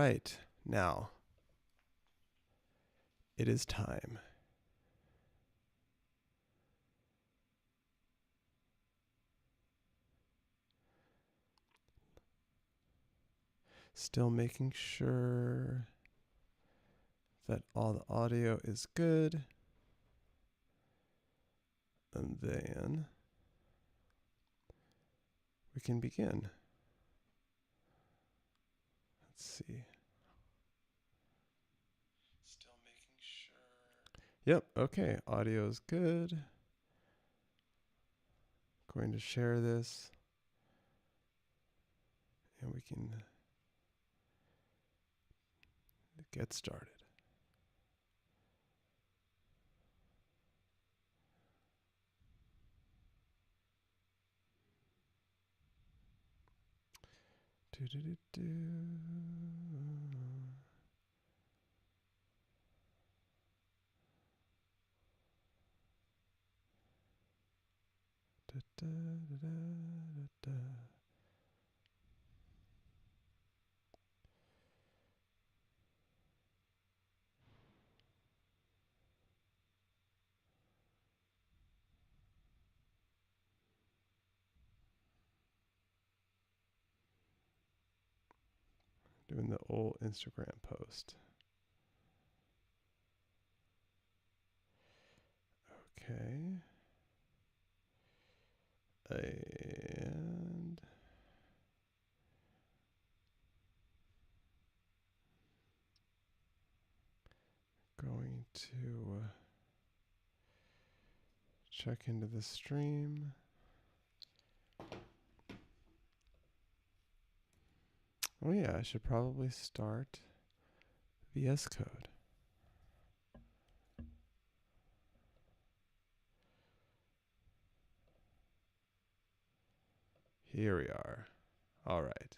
right, now it is time. Still making sure that all the audio is good. And then we can begin. Let's see. Still making sure. Yep, okay, audio is good. Going to share this. And we can get started. Do-do-do-do. Da-da-da-da-da-da. Doing the old Instagram post. Okay. And going to check into the stream. Oh yeah, I should probably start VS Code. Here we are. All right.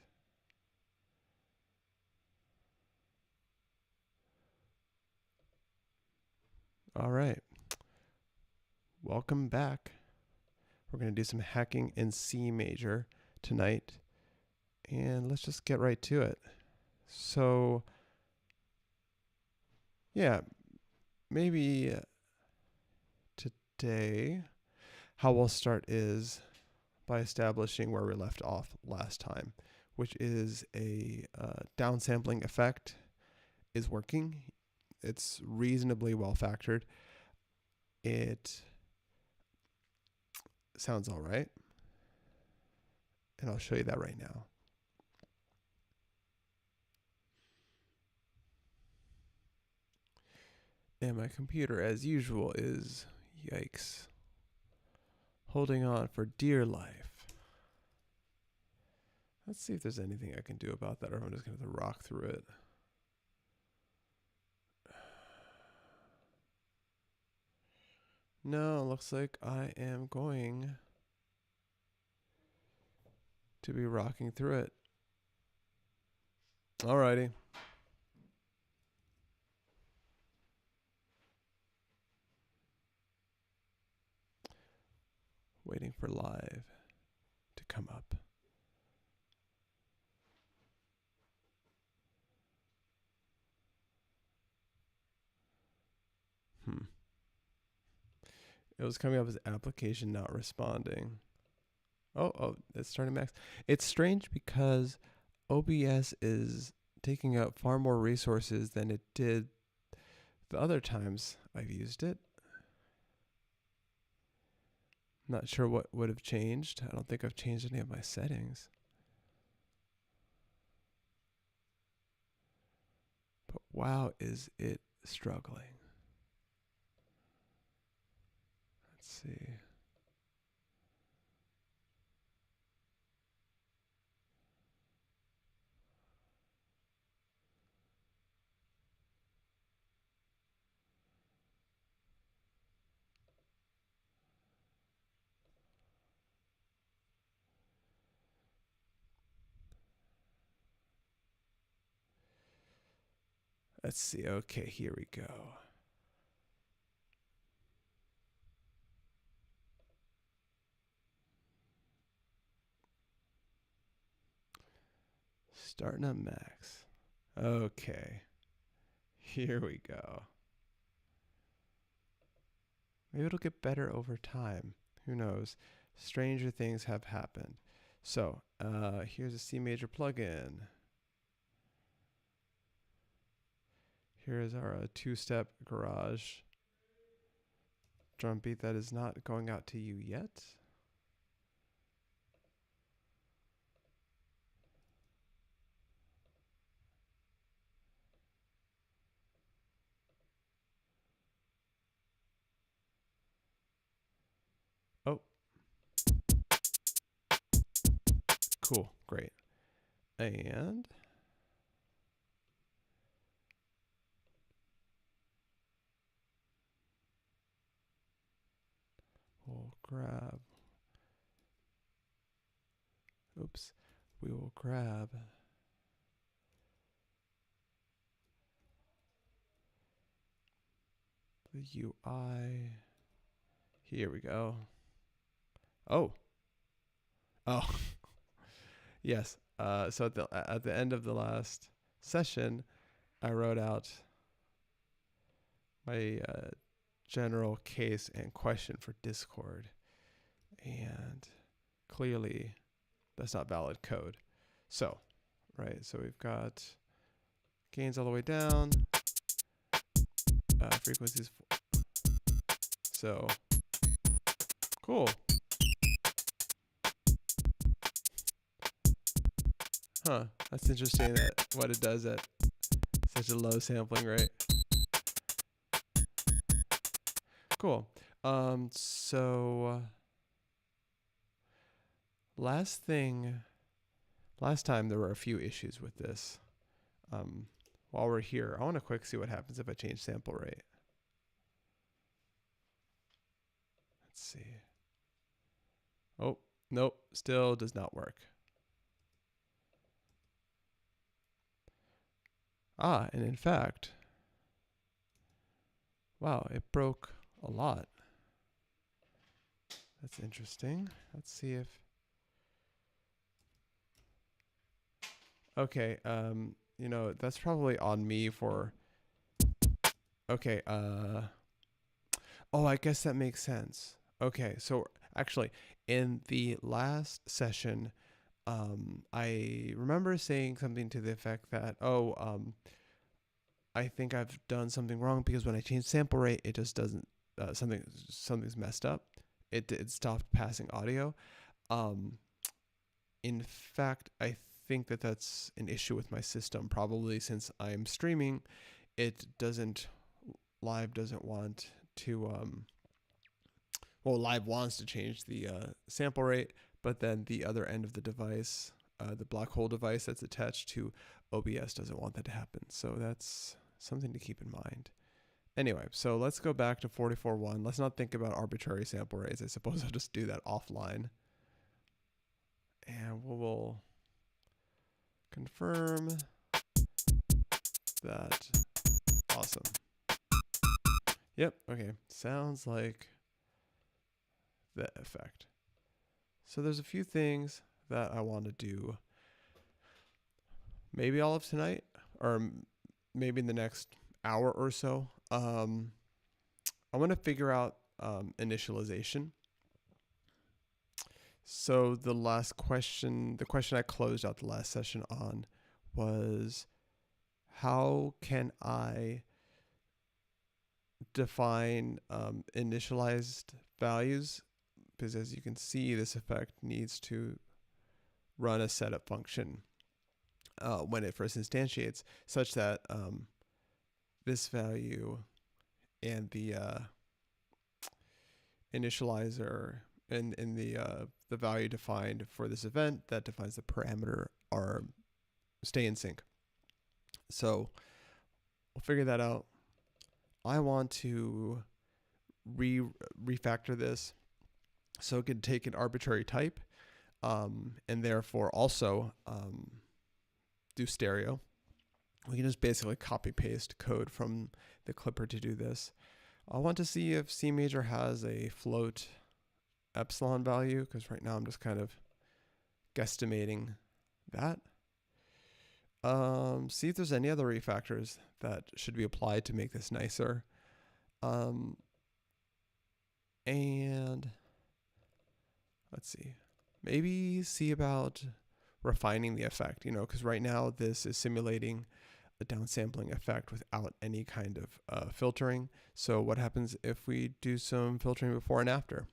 All right. Welcome back. We're going to do some hacking in C major tonight. And let's just get right to it. So, yeah, maybe today, how we'll start is by establishing where we left off last time, which is a downsampling effect is working. It's reasonably well factored. It sounds all right. And I'll show you that right now. And my computer, as usual, is, yikes, holding on for dear life. Let's see if there's anything I can do about that, or I'm just going to have to rock through it. No, looks like I am going to be rocking through it. Alrighty. Waiting for live to come up. It was coming up as application not responding. Oh, it's starting max. It's strange because OBS is taking up far more resources than it did the other times I've used it. Not sure what would have changed. I don't think I've changed any of my settings. But wow, is it struggling. Let's see. Let's see. Okay, here we go. Starting up max. Okay. Here we go. Maybe it'll get better over time. Who knows? Stranger things have happened. So here's a C major plugin. Here's our two-step garage drum beat that is not going out to you yet. Oh, cool, great. And we'll grab, oops, we will grab the UI. Here we go. Oh, oh, yes. So at the end of the last session, I wrote out my general case and question for Discord, and clearly that's not valid code. So, right, so we've got gains all the way down, frequencies. So, cool. Huh, that's interesting that what it does at such a low sampling rate. Cool. So last time there were a few issues with this. While we're here, I want to quick see what happens if I change sample rate. Let's see. Oh, nope, still does not work. Ah, and in fact, wow, it broke a lot. That's interesting. Let's see if, okay, you know, that's probably on me for, okay, oh, I guess that makes sense. Okay, so actually, in the last session, I remember saying something to the effect that, I think I've done something wrong because when I change sample rate, it just doesn't, something's messed up. It stopped passing audio. In fact, I think that that's an issue with my system, probably since I'm streaming, Live doesn't want to, well, Live wants to change the sample rate, but then the other end of the device, the black hole device that's attached to OBS doesn't want that to happen. So that's something to keep in mind. Anyway, so let's go back to 44.1. Let's not think about arbitrary sample rates. I suppose I'll just do that offline. And we'll confirm that. Awesome. Yep, okay. Sounds like the effect. So there's a few things that I want to do. Maybe all of tonight, or maybe in the next hour or so. I want to figure out initialisation. So the question I closed out the last session on was, how can I define initialized values? Because as you can see, this effect needs to run a setup function when it first instantiates, such that this value and the initializer and the value defined for this event that defines the parameter are stay in sync. So we'll figure that out. I want to refactor this so it can take an arbitrary type and therefore also do stereo. We can just basically copy paste code from the clipper to do this. I want to see if Cmajor has a float epsilon value, because right now I'm just kind of guesstimating that. See if there's any other refactors that should be applied to make this nicer. And let's see, maybe see about refining the effect, because right now this is simulating a downsampling effect without any kind of filtering. So what happens if we do some filtering before and after?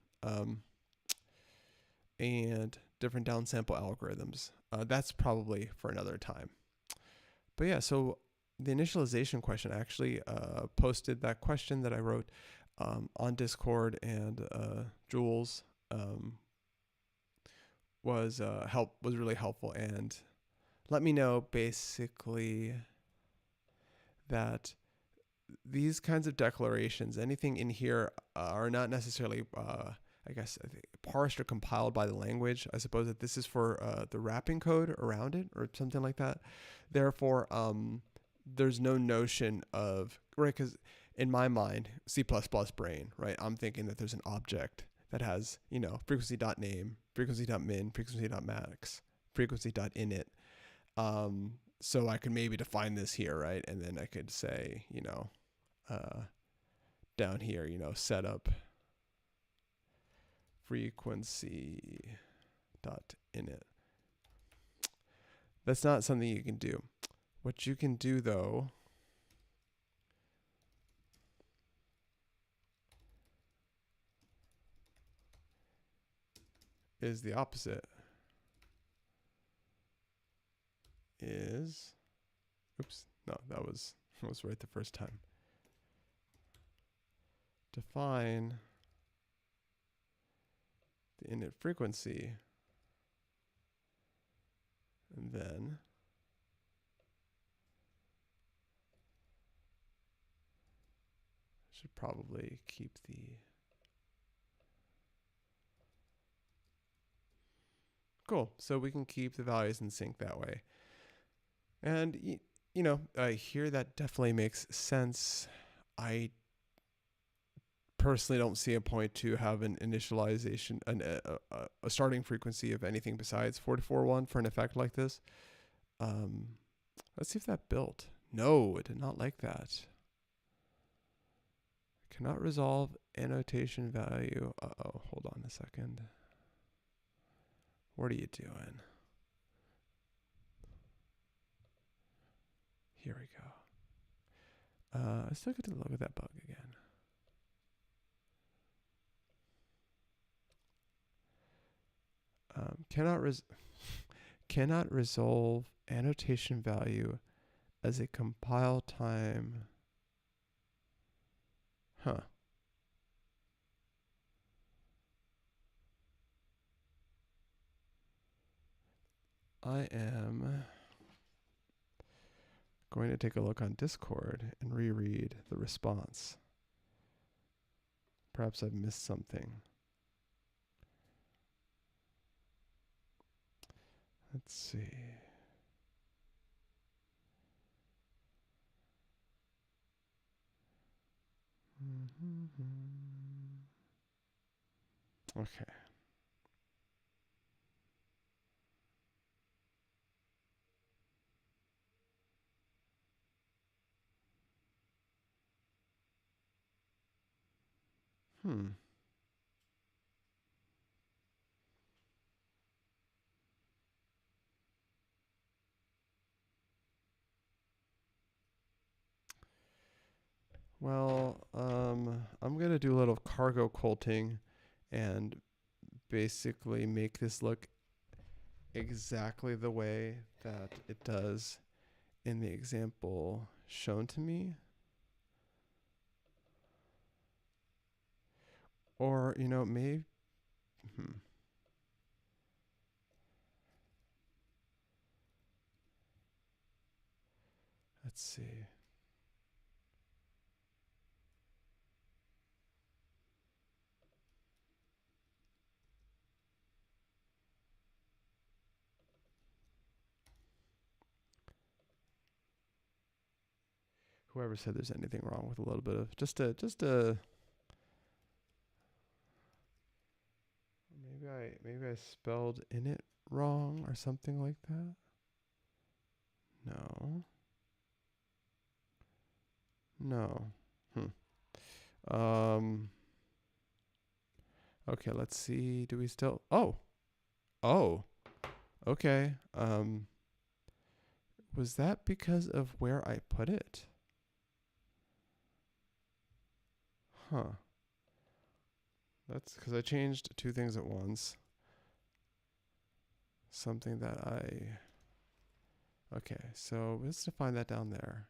And different downsample algorithms. That's probably for another time. But yeah, so the initialization question, I actually posted that question that I wrote on Discord, and Jules was really helpful and let me know basically that these kinds of declarations, anything in here, are not necessarily, parsed or compiled by the language. I suppose that this is for the wrapping code around it or something like that. Therefore, there's no notion of, right, because in my mind, C++ brain, right, I'm thinking that there's an object that has, frequency.name, frequency.min, frequency.max, frequency.init. So I could maybe define this here, right? And then I could say, down here, set up frequency.init. That's not something you can do. What you can do, though, is the opposite. Oops, no, that was right the first time. Define the init frequency, and then should probably keep the cool. So we can keep the values in sync that way. And here that definitely makes sense. I personally don't see a point to have an initialization, a starting frequency of anything besides 441 for an effect like this. Let's see if that built. No, it did not like that. Cannot resolve annotation value. Uh-oh, hold on a second. What are you doing? Here we go. I still get to look at that bug again. Cannot resolve annotation value as a compile time. Huh. I am going to take a look on Discord and reread the response. Perhaps I've missed something. Let's see. Okay. Well, I'm going to do a little cargo quilting and basically make this look exactly the way that it does in the example shown to me. Or, maybe, let's see. Whoever said there's anything wrong with a little bit of just a maybe I spelled init wrong or something like that. No. No. Okay, let's see. Do we still? Oh. Oh. Okay. Was that because of where I put it? Huh. That's because I changed two things at once. Something that I... Okay, so let's define that down there.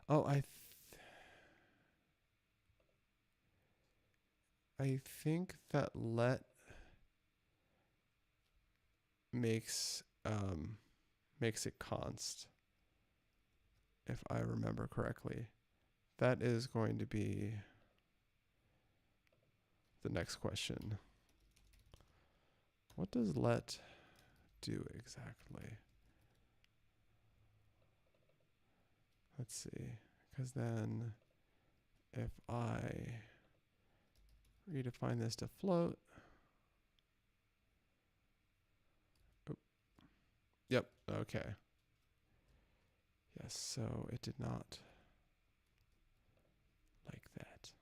Oh, I think that let makes it const, if I remember correctly. That is going to be the next question. What does let do exactly? Let's see, because then if I redefine this to float, yep, okay. Yes, so it did not like that.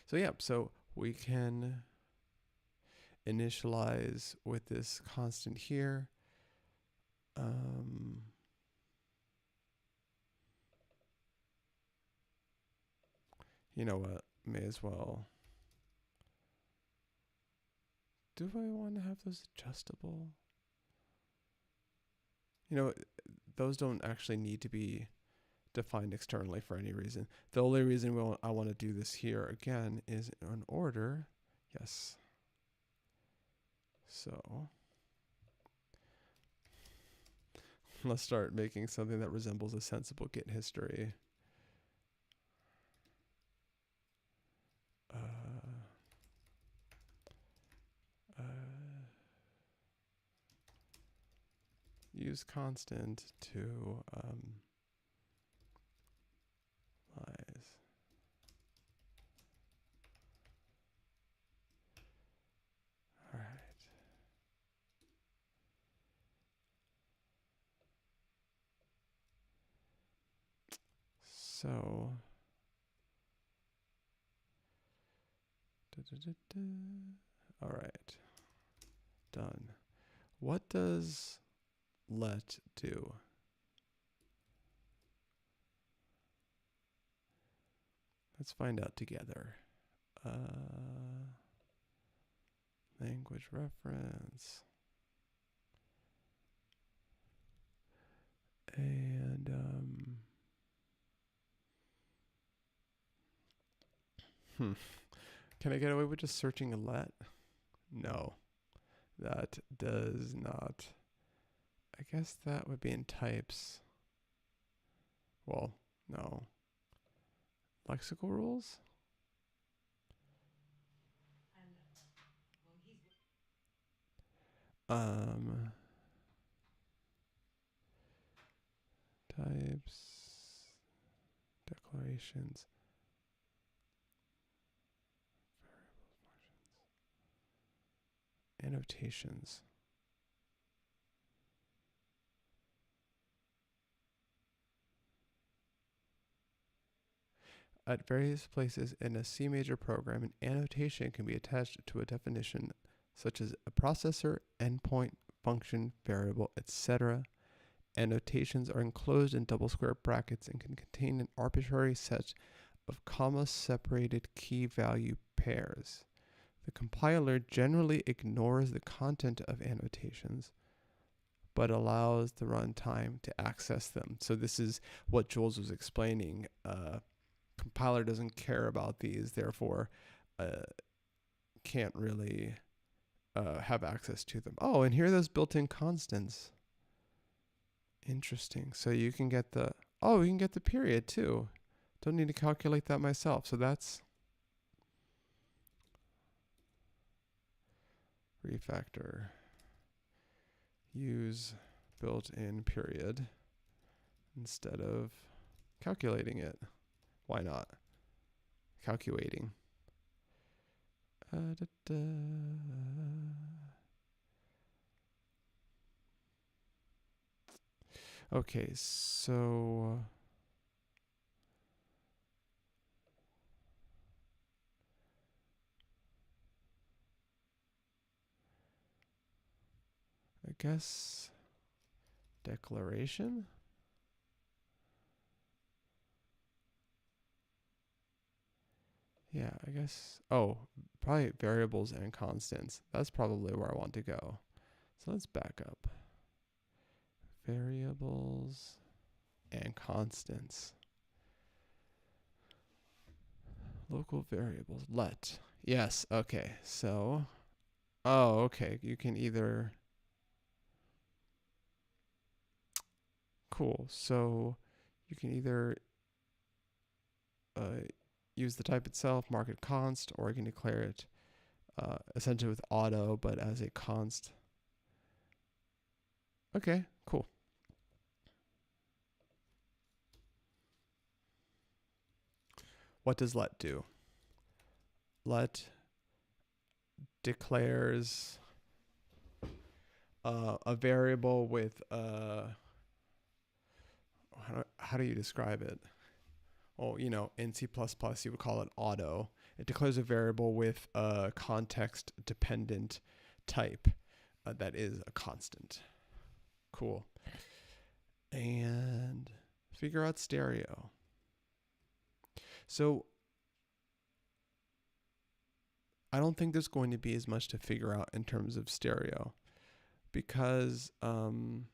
So yeah, so we can initialize with this constant here. You know what? May as well. Do I want to have those adjustable? You know, those don't actually need to be defined externally for any reason. The only reason I want to do this here again is in order. Yes. So let's start making something that resembles a sensible Git history. Use constant to lies. All right. So all right. Done. What does let do? Let's find out together. Language reference. And can I get away with just searching a let? No, that does not. I guess that would be in types. Well, no. Lexical rules? Types, declarations, annotations. At various places in a Cmajor program, an annotation can be attached to a definition such as a processor, endpoint, function, variable, etc. Annotations are enclosed in double square brackets and can contain an arbitrary set of comma-separated key value pairs. The compiler generally ignores the content of annotations, but allows the runtime to access them. So this is what Jules was explaining. Compiler doesn't care about these, therefore can't really have access to them. Oh, and here are those built-in constants. Interesting. So you can get the, you can get the period too. Don't need to calculate that myself. So that's refactor. Use built-in period instead of calculating it. Why not? Calculating. Da, da. Okay, so I guess declaration. Yeah, I guess. Oh, probably variables and constants. That's probably where I want to go. So let's back up. Variables and constants. Local variables. Let. Yes. Okay. So, oh, okay. You can either. Cool. So you can either use the type itself, mark it const, or you can declare it essentially with auto, but as a const. Okay, cool. What does let do? Let declares a variable with how do you describe it? Oh, you know, in C++ you would call it auto. It declares a variable with a context dependent type that is a constant. Cool. And figure out stereo. So I don't think there's going to be as much to figure out in terms of stereo, because in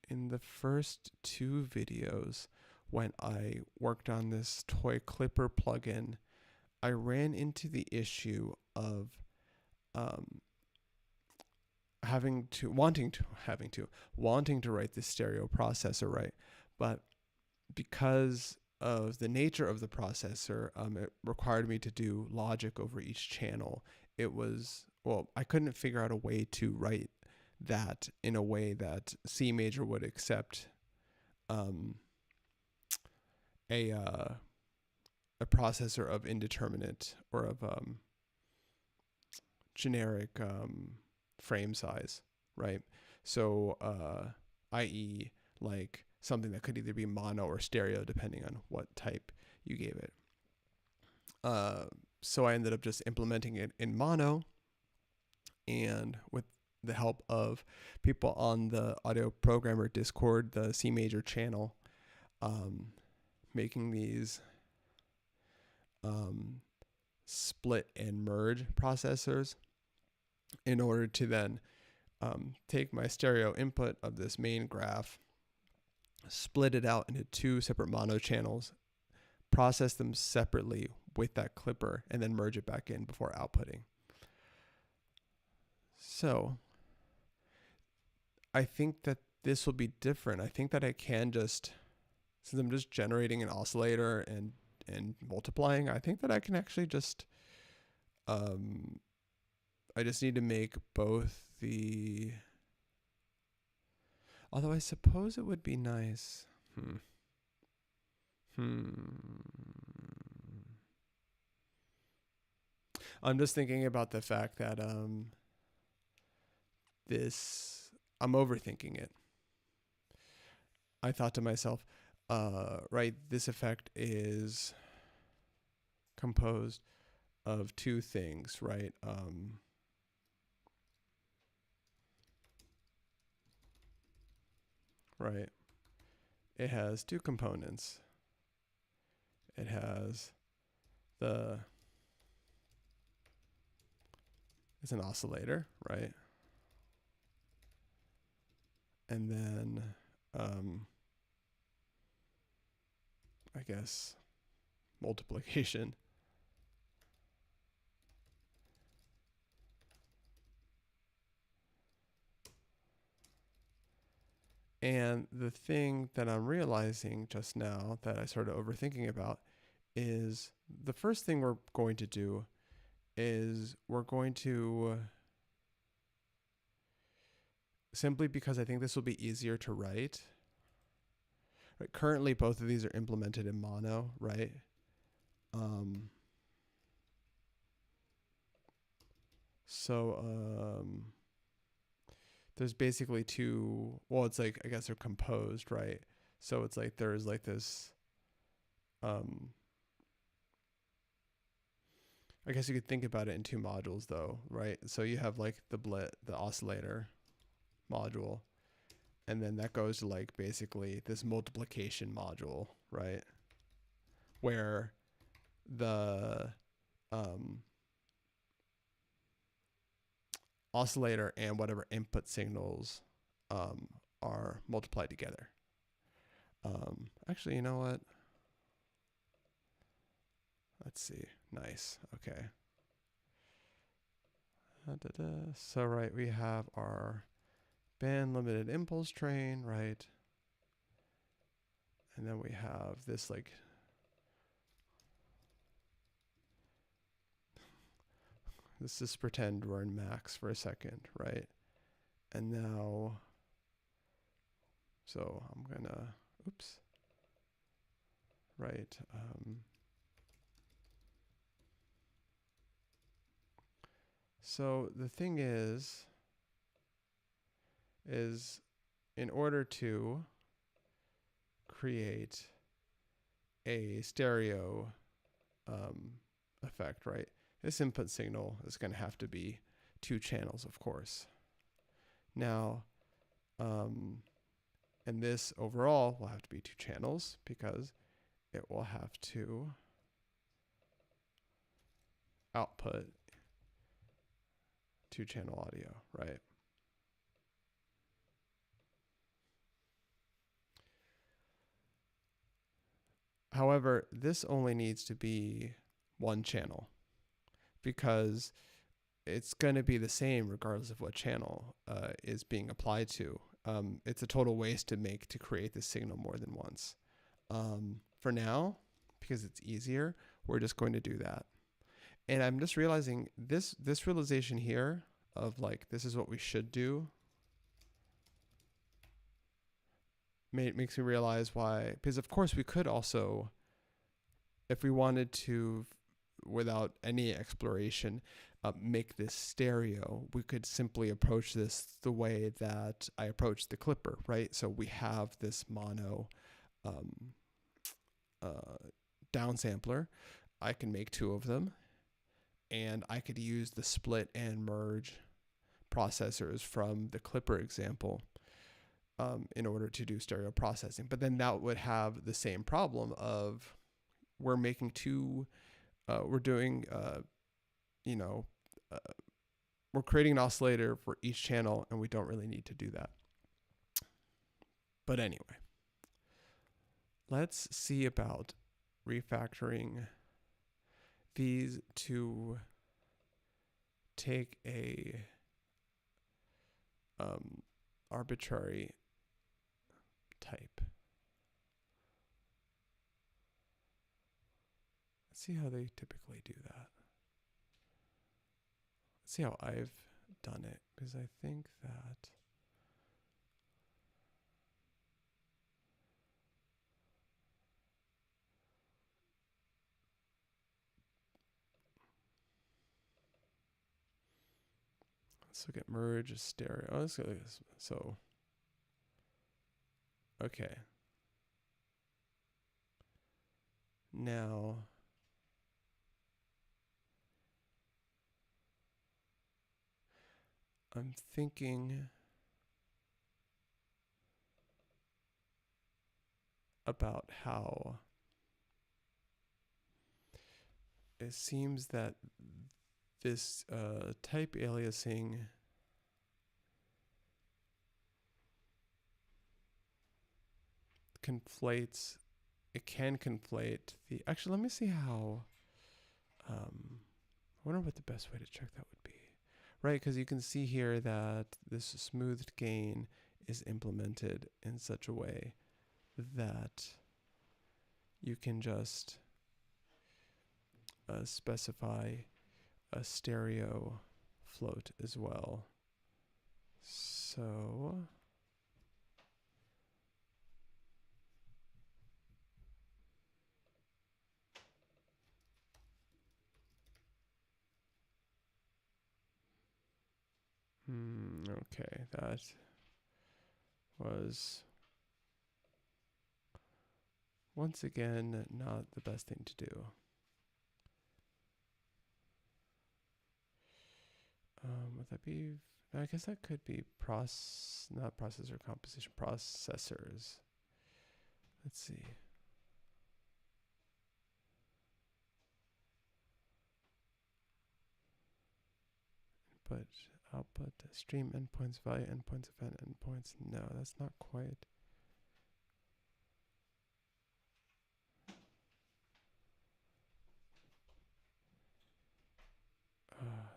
the first two videos, when I worked on this toy clipper plugin, I ran into the issue of wanting to write this stereo processor, right? But because of the nature of the processor, it required me to do logic over each channel. I couldn't figure out a way to write that in a way that Cmajor would accept a processor of indeterminate or of generic frame size, right? So, i.e., like something that could either be mono or stereo depending on what type you gave it. So I ended up just implementing it in mono, and with the help of people on the Audio Programmer Discord, the Cmajor channel, making these split and merge processors in order to then take my stereo input of this main graph, split it out into two separate mono channels, process them separately with that clipper, and then merge it back in before outputting. So I think that this will be different. I think that I can just, since I'm just generating an oscillator and multiplying, I think that I can actually just, I just need to make both the, although I suppose it would be nice. I'm just thinking about the fact that I'm overthinking it. I thought to myself, right, this effect is composed of two things, right? Right. It has two components. It has it's an oscillator, right? And then, I guess, multiplication. And the thing that I'm realizing just now that I started overthinking about is the first thing we're going to do is we're going to, simply because I think this will be easier to write. Right, currently, both of these are implemented in mono, right? So there's basically two, well, it's like, I guess they're composed, right? So it's like there's like this, I guess you could think about it in two modules though, right? So you have like the blip, the oscillator module, and then that goes to like basically this multiplication module, right? Where the oscillator and whatever input signals are multiplied together. Actually, you know what? Let's see. Nice. Okay. So, right, we have our band limited impulse train, right? And then we have this like let's just pretend we're in max for a second, right? And now, so I'm gonna, oops, right. So the thing is in order to create a stereo effect, right? This input signal is going to have to be 2 channels, of course. Now, and this overall will have to be 2 channels because it will have to output 2-channel audio, right? However, this only needs to be 1 channel because it's going to be the same regardless of what channel is being applied to. It's a total waste to create this signal more than once. For now, because it's easier, we're just going to do that. And I'm just realizing this realization here of like, this is what we should do, makes me realize why, because of course we could also, if we wanted to, without any exploration, make this stereo, we could simply approach this the way that I approached the clipper, right? So we have this mono downsampler. I can make 2 of them, and I could use the split and merge processors from the clipper example in order to do stereo processing. But then that would have the same problem of we're making 2, we're doing, we're creating an oscillator for each channel, and we don't really need to do that. But anyway, let's see about refactoring these to take a arbitrary type. Let's see how they typically do that. Let's see how I've done it, because I think that let's look at merge stereo. Oh, let's go like this. So okay. Now I'm thinking about how it seems that this type aliasing conflates, it can conflate the, actually let me see how, I wonder what the best way to check that would be. Right, because you can see here that this smoothed gain is implemented in such a way that you can just specify a stereo float as well. So Okay, that was once again not the best thing to do. Would that be? I guess that could be not processor composition, processors. Let's see. Input, output, stream endpoints, value endpoints, event endpoints. No, that's not quite.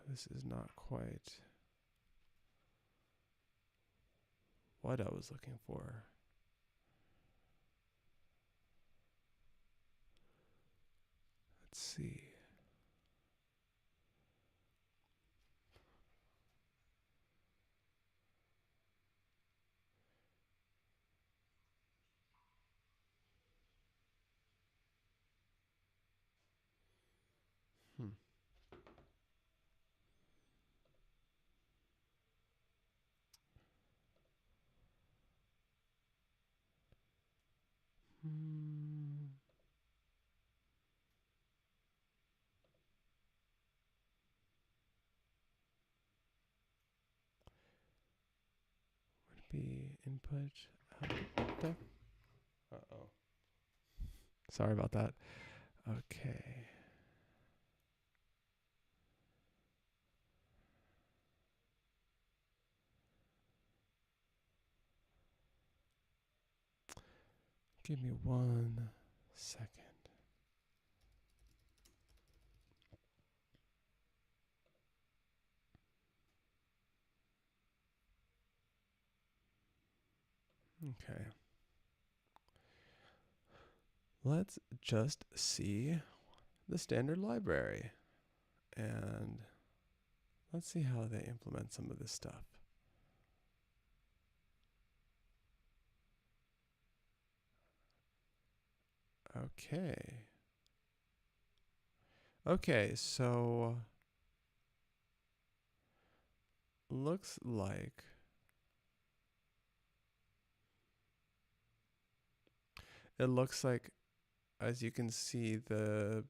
This is not quite what I was looking for. Let's see. Hmm. Would be input, output. Uh-oh. Sorry about that. Okay. Give me 1 second. Okay. Let's just see the standard library. And let's see how they implement some of this stuff. Okay. Okay, so looks like as you can see, the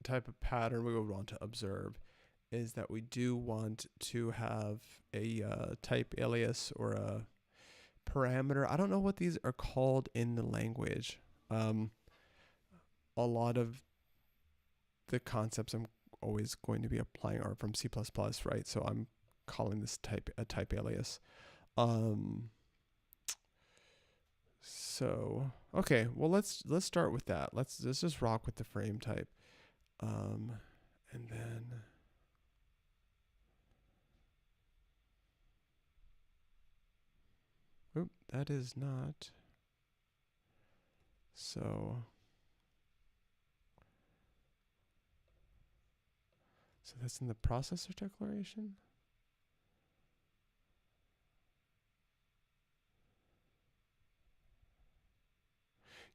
type of pattern we would want to observe is that we do want to have a type alias or a parameter. I don't know what these are called in the language. A lot of the concepts I'm always going to be applying are from C++, right? So I'm calling this a type alias. So okay, well let's start with that. Let's just rock with the frame type, and then oop, that is not. So that's in the processor declaration.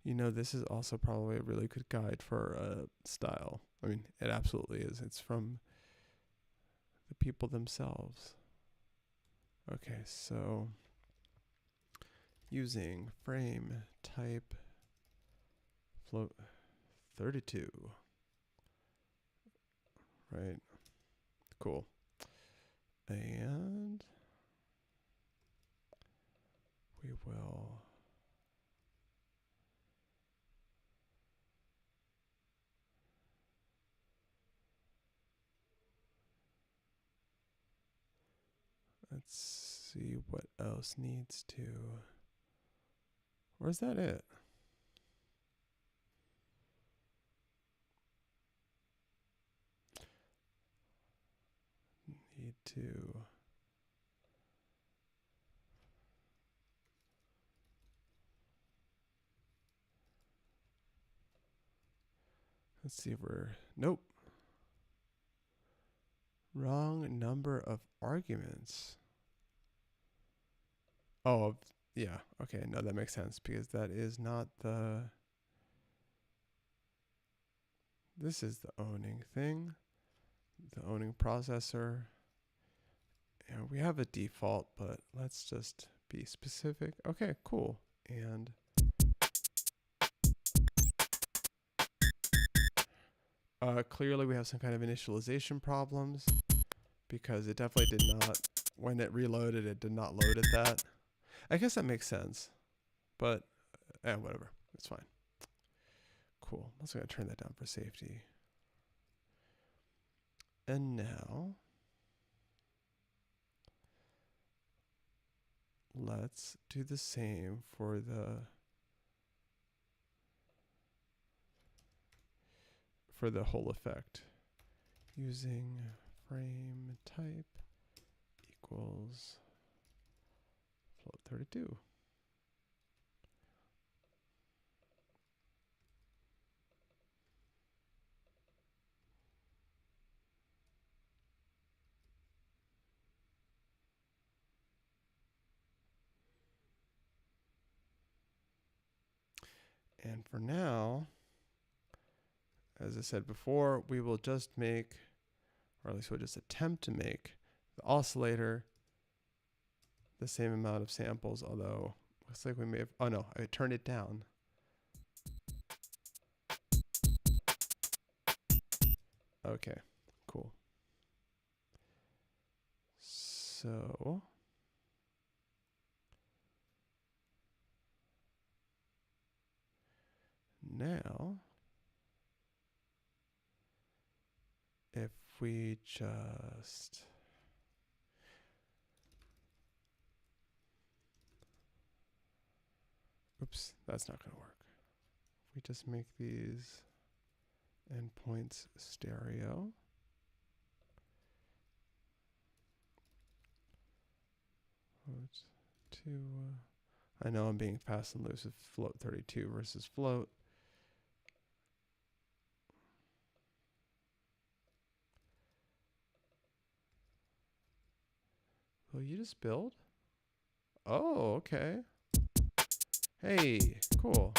You know, this is also probably a really good guide for style. I mean, it absolutely is. It's from the people themselves. Okay, so using frame type float 32. Right. Cool. And we will let's see what else needs to. Or is that it? Need to. Let's see if we're. Nope. Wrong number of arguments. Oh, yeah. Okay, no, that makes sense because that is not the. This is the owning thing, the owning processor, we have a default, but let's just be specific. Okay, cool. And clearly we have some kind of initialization problems because it definitely did not, when it reloaded, it did not load at that. I guess that makes sense, but whatever, it's fine. Cool, I'm also gonna turn that down for safety. And now, let's do the same for the whole effect. Using frame type equals float 32. And for now, as I said before, we will just make, or at least we'll just attempt to make, the oscillator the same amount of samples, although looks like we may have, oh no, I turned it down. Okay, cool. So now, if we just, oops, that's not going to work. If we just make these endpoints stereo, I know I'm being fast and loose with float 32 versus float. Will you just build? Oh, okay. Hey, cool.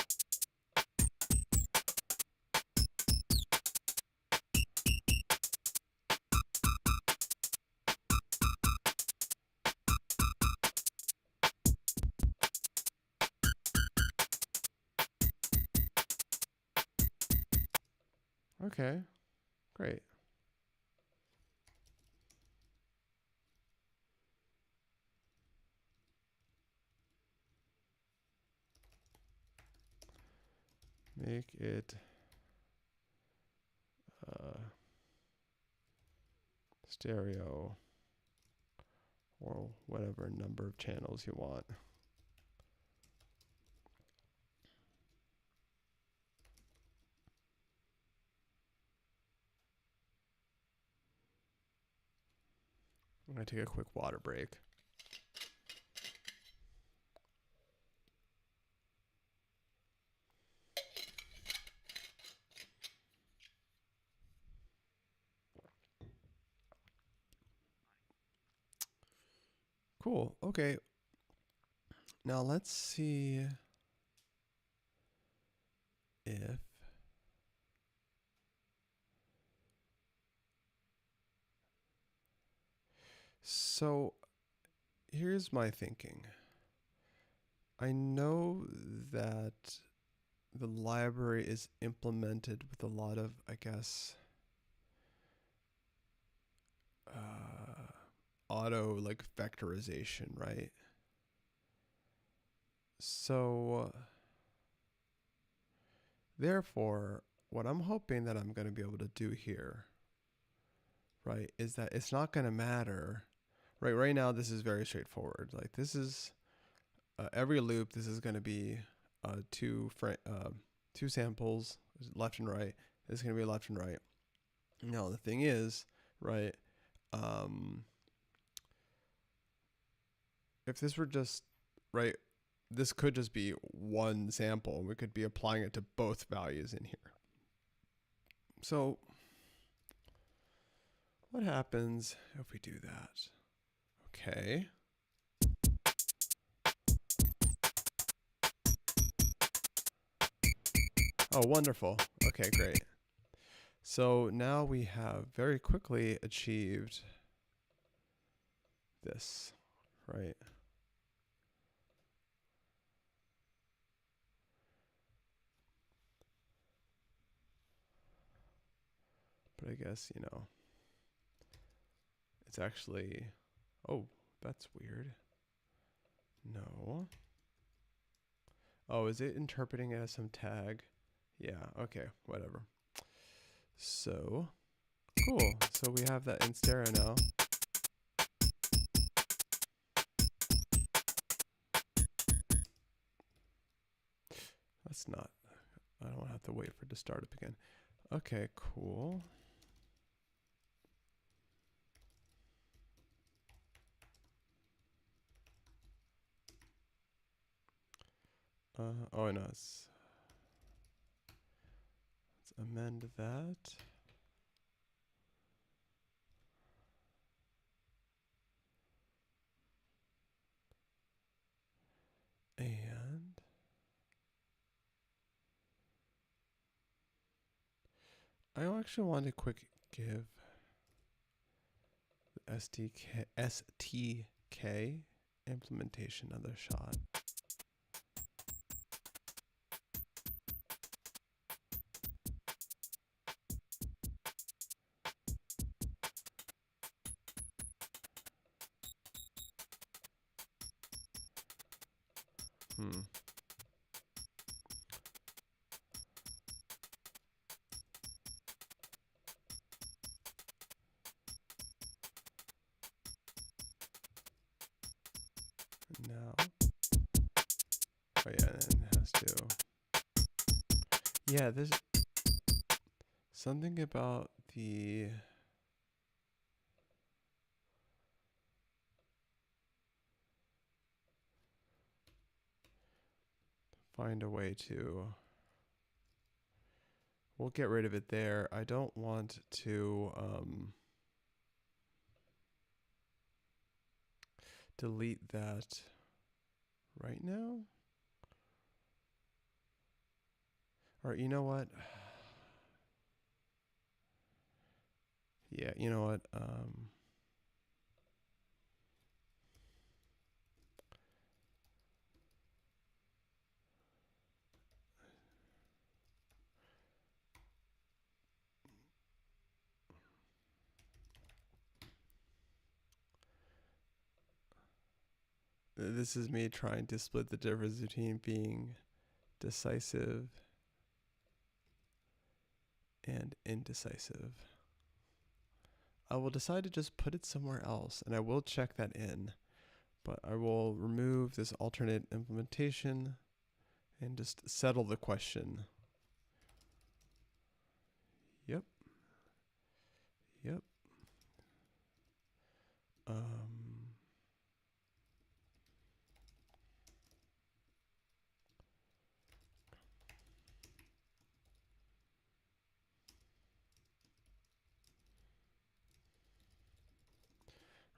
Okay, great. Make it stereo or whatever number of channels you want. I'm going to take a quick water break. Cool. Okay. Now let's see if so here's my thinking. I know that the library is implemented with a lot of, I guess, auto like vectorization, right? So therefore, what I'm hoping that I'm going to be able to do here, right, is that it's not going to matter. Right now, this is very straightforward. Like this is every loop. This is going to be two samples, left and right. This is going to be left and right. Now the thing is, right, if this were just right, this could just be one sample. We could be applying it to both values in here. So what happens if we do that? Okay. Oh, wonderful. Okay, great. So now we have very quickly achieved this, right? But I guess, you know, it's actually, oh, that's weird. No. Oh, is it interpreting it as some tag? Yeah, okay, whatever. So, cool. So we have that in stereo now. That's not, I don't have to wait for it to start up again. Okay, cool. Oh no, let's amend that. And I actually want to quick give the STK implementation another shot. Now, oh yeah, and it has to. Yeah, there's something about the find a way to. We'll get rid of it there. I don't want to delete that right now. Or you know what? Yeah, you know what? This is me trying to split the difference between being decisive and indecisive. I will decide to just put it somewhere else, and I will check that in, but I will remove this alternate implementation and just settle the question. Yep. Yep.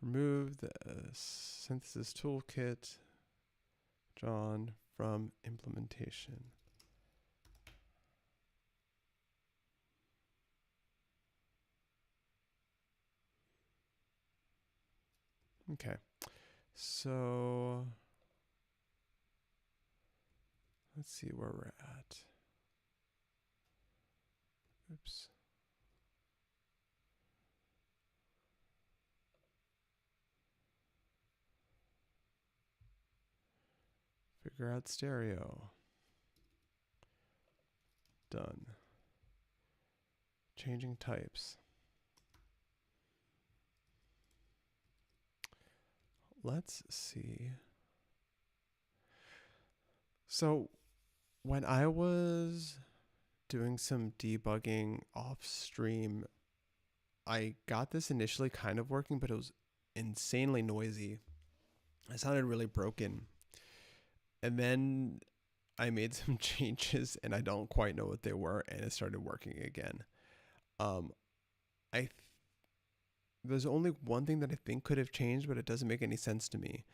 Remove the synthesis toolkit, John, from implementation. Okay, so let's see where we're at. Oops. Figure out stereo. Done. Changing types. Let's see. So when I was doing some debugging off stream, I got this initially kind of working, but it was insanely noisy. It sounded really broken. And then I made some changes and I don't quite know what they were, and it started working again. There's only one thing that I think could have changed, but it doesn't make any sense to me.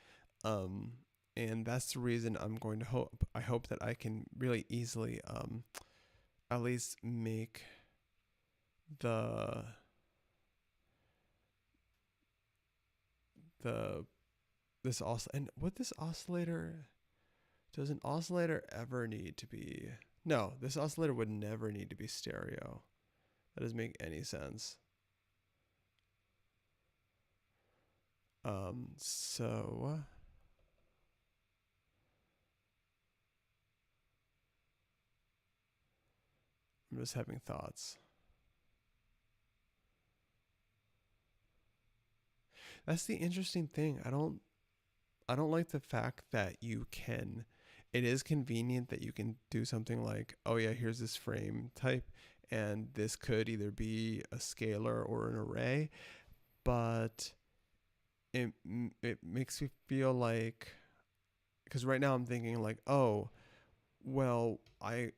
And that's the reason I'm going to I hope that I can really easily at least make the this and what this oscillator, does an oscillator ever need to be? No, this oscillator would never need to be stereo. That doesn't make any sense. So I'm just having thoughts. That's the interesting thing. I don't like the fact that you can, it is convenient that you can do something like, oh yeah, here's this frame type, and this could either be a scalar or an array, but it makes me feel like, because right now I'm thinking like, oh, well, I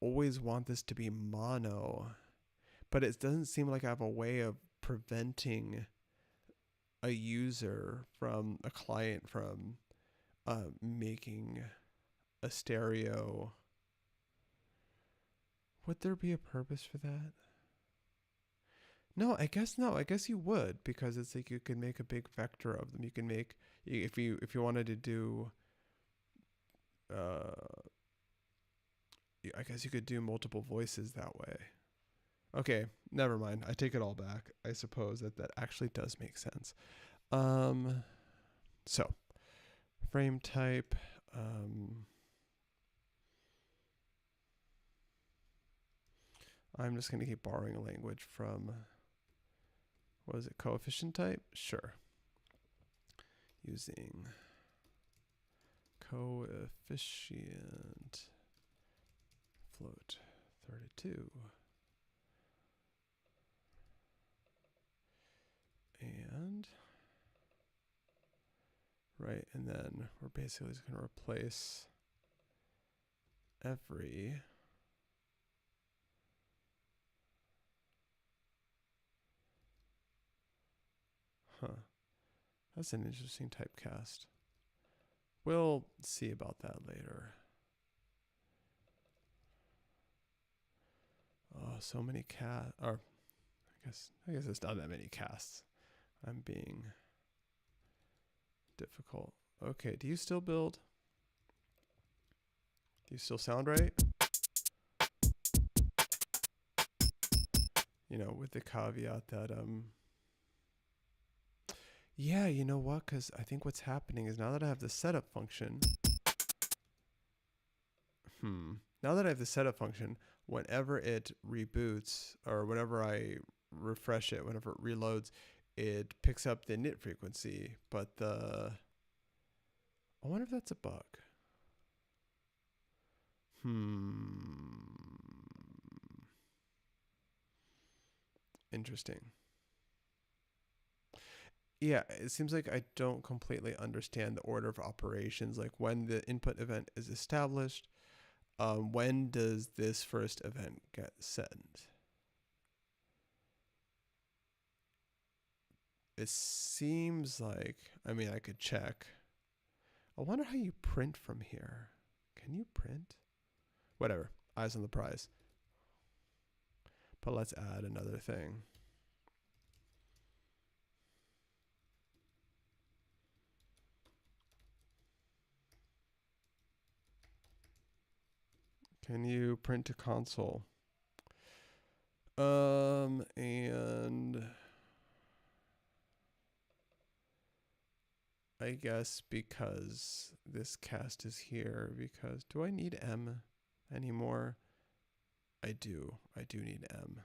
always want this to be mono, but it doesn't seem like I have a way of preventing a user from a client from making a stereo. Would there be a purpose for that? No, I guess no. I guess you would, because it's like you could make a big vector of them. You can make, if you wanted to do I guess you could do multiple voices that way. Okay, never mind. I take it all back. I suppose that actually does make sense. So frame type. I'm just going to keep borrowing a language from, what is it, coefficient type? Sure. Using coefficient float 32. And, right, and then we're basically just going to replace every That's an interesting typecast. We'll see about that later. Oh, so many or I guess it's not that many casts. I'm being difficult. Okay, do you still build? Do you still sound right? You know, with the caveat that yeah, you know what? Because I think what's happening is now that I have the setup function, whenever it reboots or whenever I refresh it, whenever it reloads, it picks up the init frequency. But I wonder if that's a bug. Interesting. Yeah, it seems like I don't completely understand the order of operations. Like when the input event is established, when does this first event get sent? It seems like, I mean, I could check. I wonder how you print from here. Can you print? Whatever, eyes on the prize. But let's add another thing. Can you print to console? And I guess because this cast is here, because do I need M anymore? I do need M.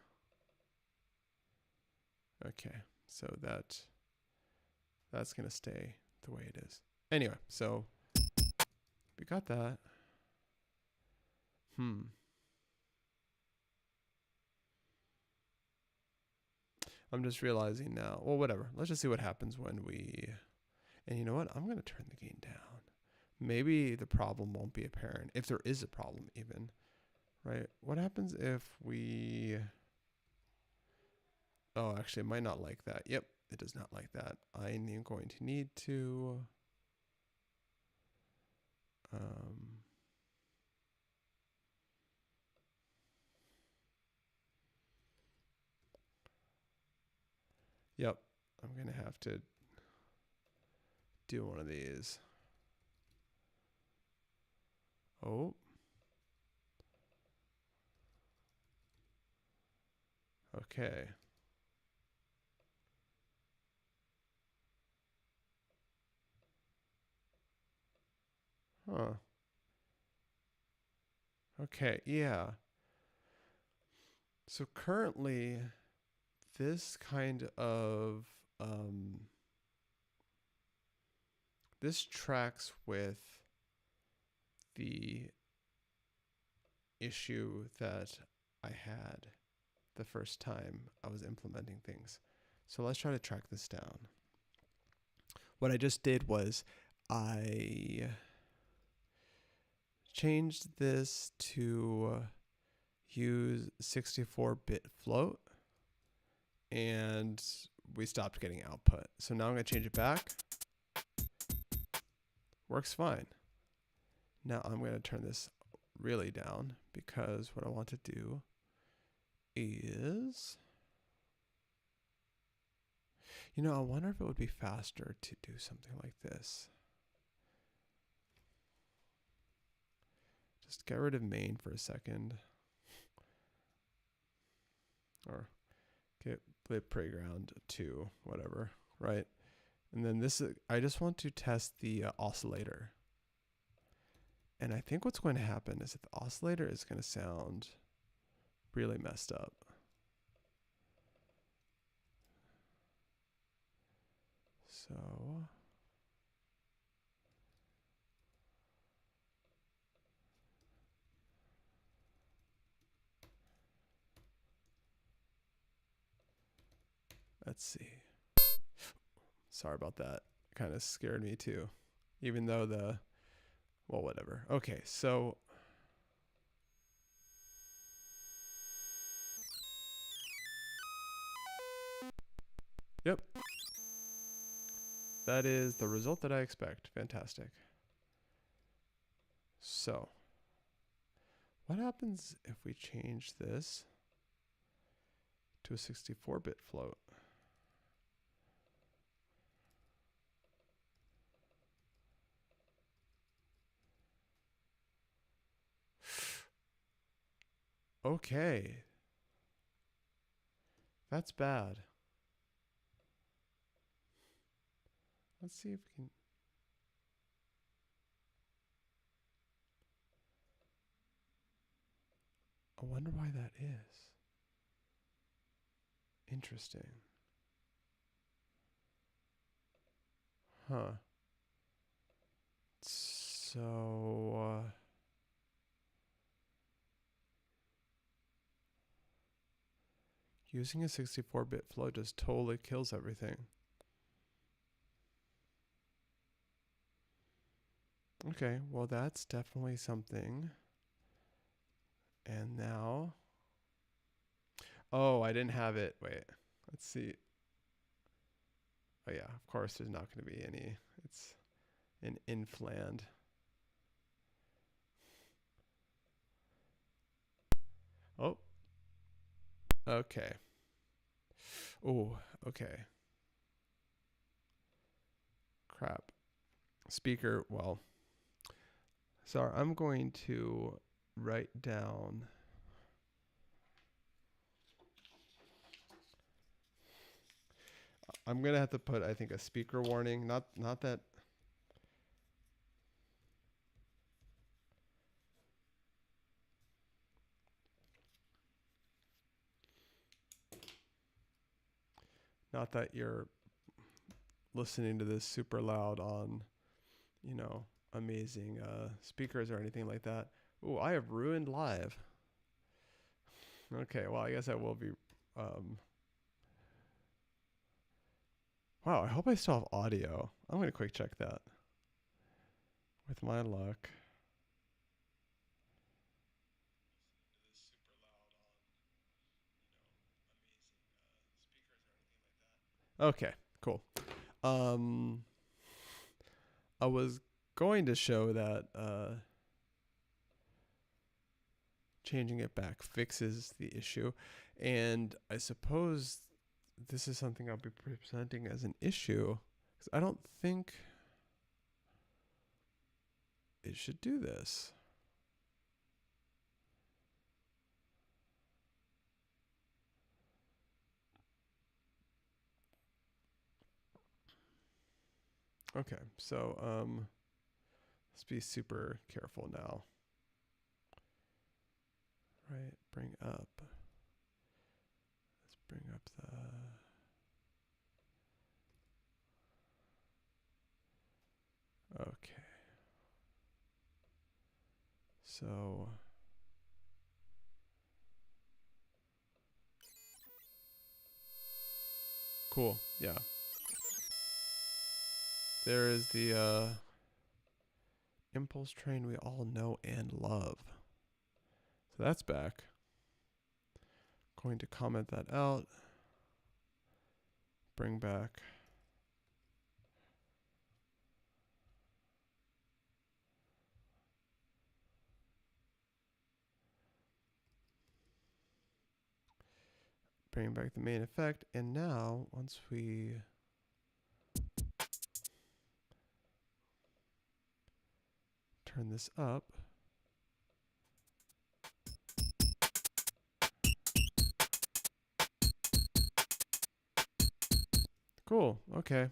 Okay, so that's gonna stay the way it is. Anyway, so we got that. I'm just realizing now. Well, whatever. Let's just see what happens when we. And you know what? I'm gonna turn the gain down. Maybe the problem won't be apparent, if there is a problem even. Right? What happens if we... Oh, actually, it might not like that. Yep, it does not like that. I am going to need to... Yep, I'm going to have to do one of these. Oh. Okay. Huh. Okay, yeah. So currently, this kind of, this tracks with the issue that I had the first time I was implementing things. So let's try to track this down. What I just did was I changed this to use 64-bit float, and we stopped getting output. So now I'm going to change it back. Works fine. Now I'm going to turn this really down because what I want to do is, you know, I wonder if it would be faster to do something like this. Just get rid of main for a second. Or get blip playground to whatever, right? And then this is, I just want to test the oscillator. And I think what's going to happen is that the oscillator is going to sound really messed up. So let's see. Sorry about that. Kind of scared me too. Even though well, whatever. Okay, so yep. That is the result that I expect. Fantastic. So what happens if we change this to a 64-bit float? Okay. That's bad. Let's see if we can. I wonder why that is. Interesting. Huh. So, using a 64-bit float just totally kills everything. Okay, well that's definitely something. And now, oh, I didn't have it. Wait, let's see. Oh yeah, of course there's not going to be any. It's an infland. Oh. Okay. Oh, okay. Crap. Speaker, well. Sorry, I'm going to write down. I'm going to have to put, I think, a speaker warning. Not that. Not that you're listening to this super loud on, you know, amazing speakers or anything like that. Oh, I have ruined live. Okay, well, I guess I will be. Wow, I hope I still have audio. I'm going to quick check that. With my luck. Okay, cool. I was going to show that changing it back fixes the issue, and I suppose this is something I'll be presenting as an issue, because I don't think it should do this. Okay, so let's be super careful now. Right, bring up. Let's bring up the. Okay. So. Cool, yeah. There is the impulse train we all know and love. So that's back. Going to comment that out. Bring back. Bring back the main effect. And now, once we turn this up, cool, okay.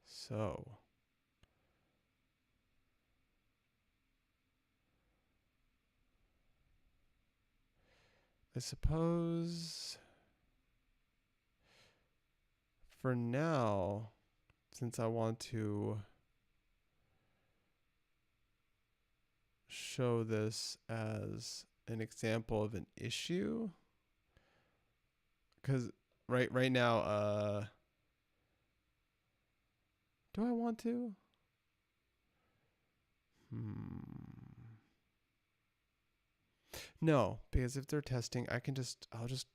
So, I suppose for now, since I want to show this as an example of an issue, because right now, do I want to? No, because if they're testing, I'll just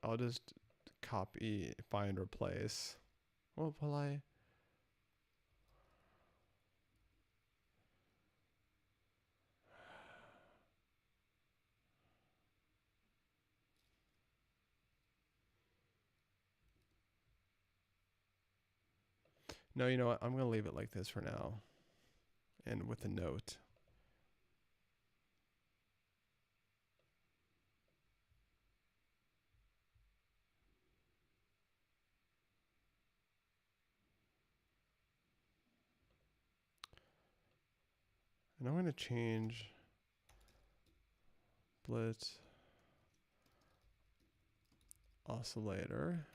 I'll just copy, find, replace. Well, will I? No, you know what? I'm going to leave it like this for now. And with a note. And I'm going to change blit oscillator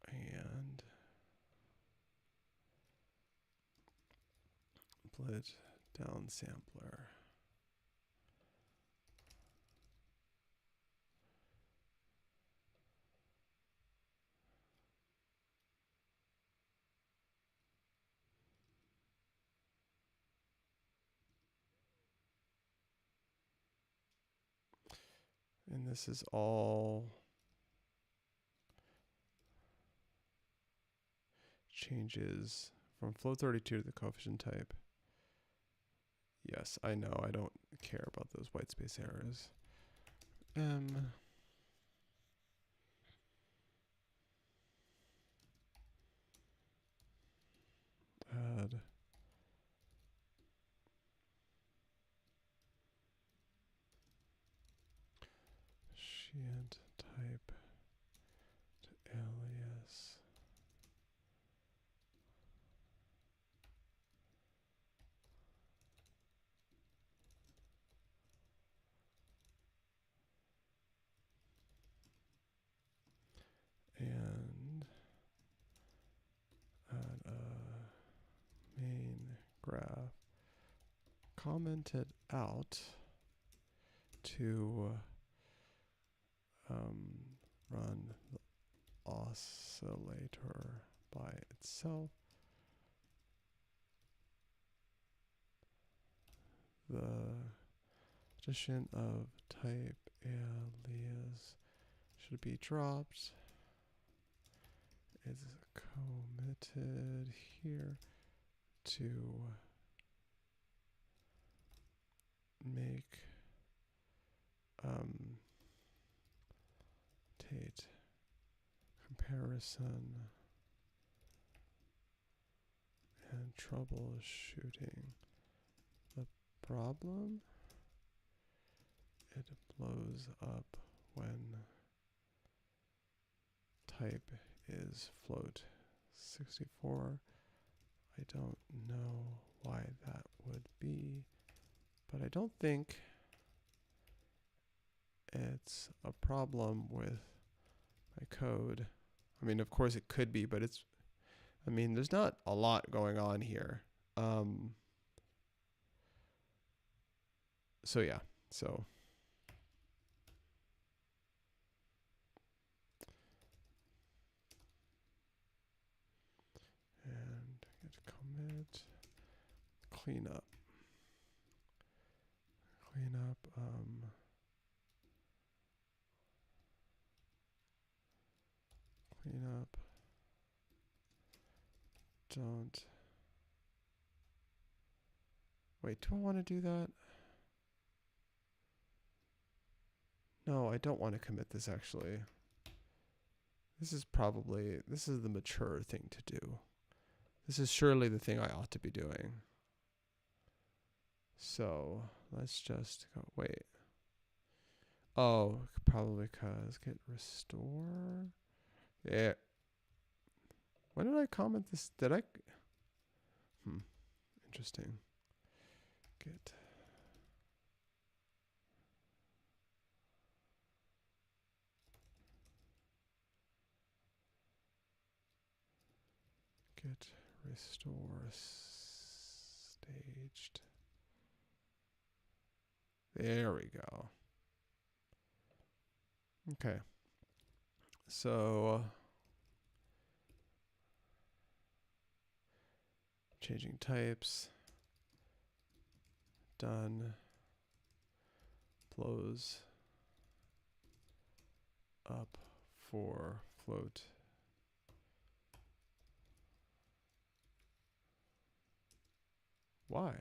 and blit downsampler. And this is all changes from float 32 to the coefficient type. Yes, I know. I don't care about those white space errors. Add Shient type to alias. And add a main graph. Comment it out to run the oscillator by itself. The addition of type alias should be dropped. Is committed here to make Tate comparison and troubleshooting the problem. It blows up when type is float 64. I don't know why that would be, but I don't think it's a problem with my code. I mean, of course it could be, but I mean, there's not a lot going on here. So yeah, so. And git commit, clean up, don't, wait, do I want to do that? No, I don't want to commit this actually. This is the mature thing to do. This is surely the thing I ought to be doing. So let's just go, wait. Oh, probably because git restore. Yeah. When did I comment this? Did I? Interesting. Git. Git restore staged. There we go. Okay. So changing types. Done. Blows up for float. Why?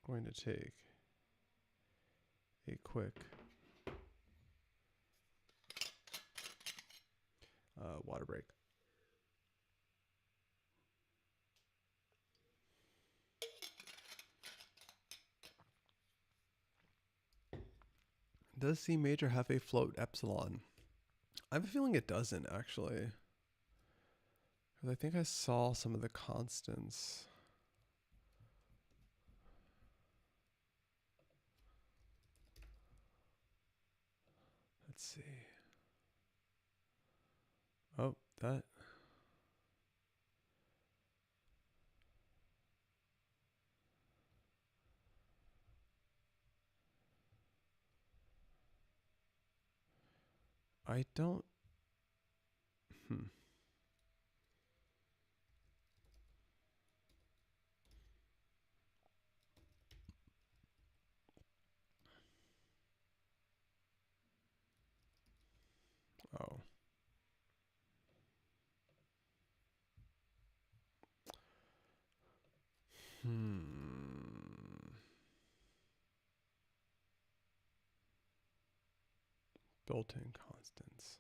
Going to take a quick water break. Does Cmajor have a float epsilon? I have a feeling it doesn't actually. Because I think I saw some of the constants. Let's see. Oh, that. I don't. Oh. Built-in constants.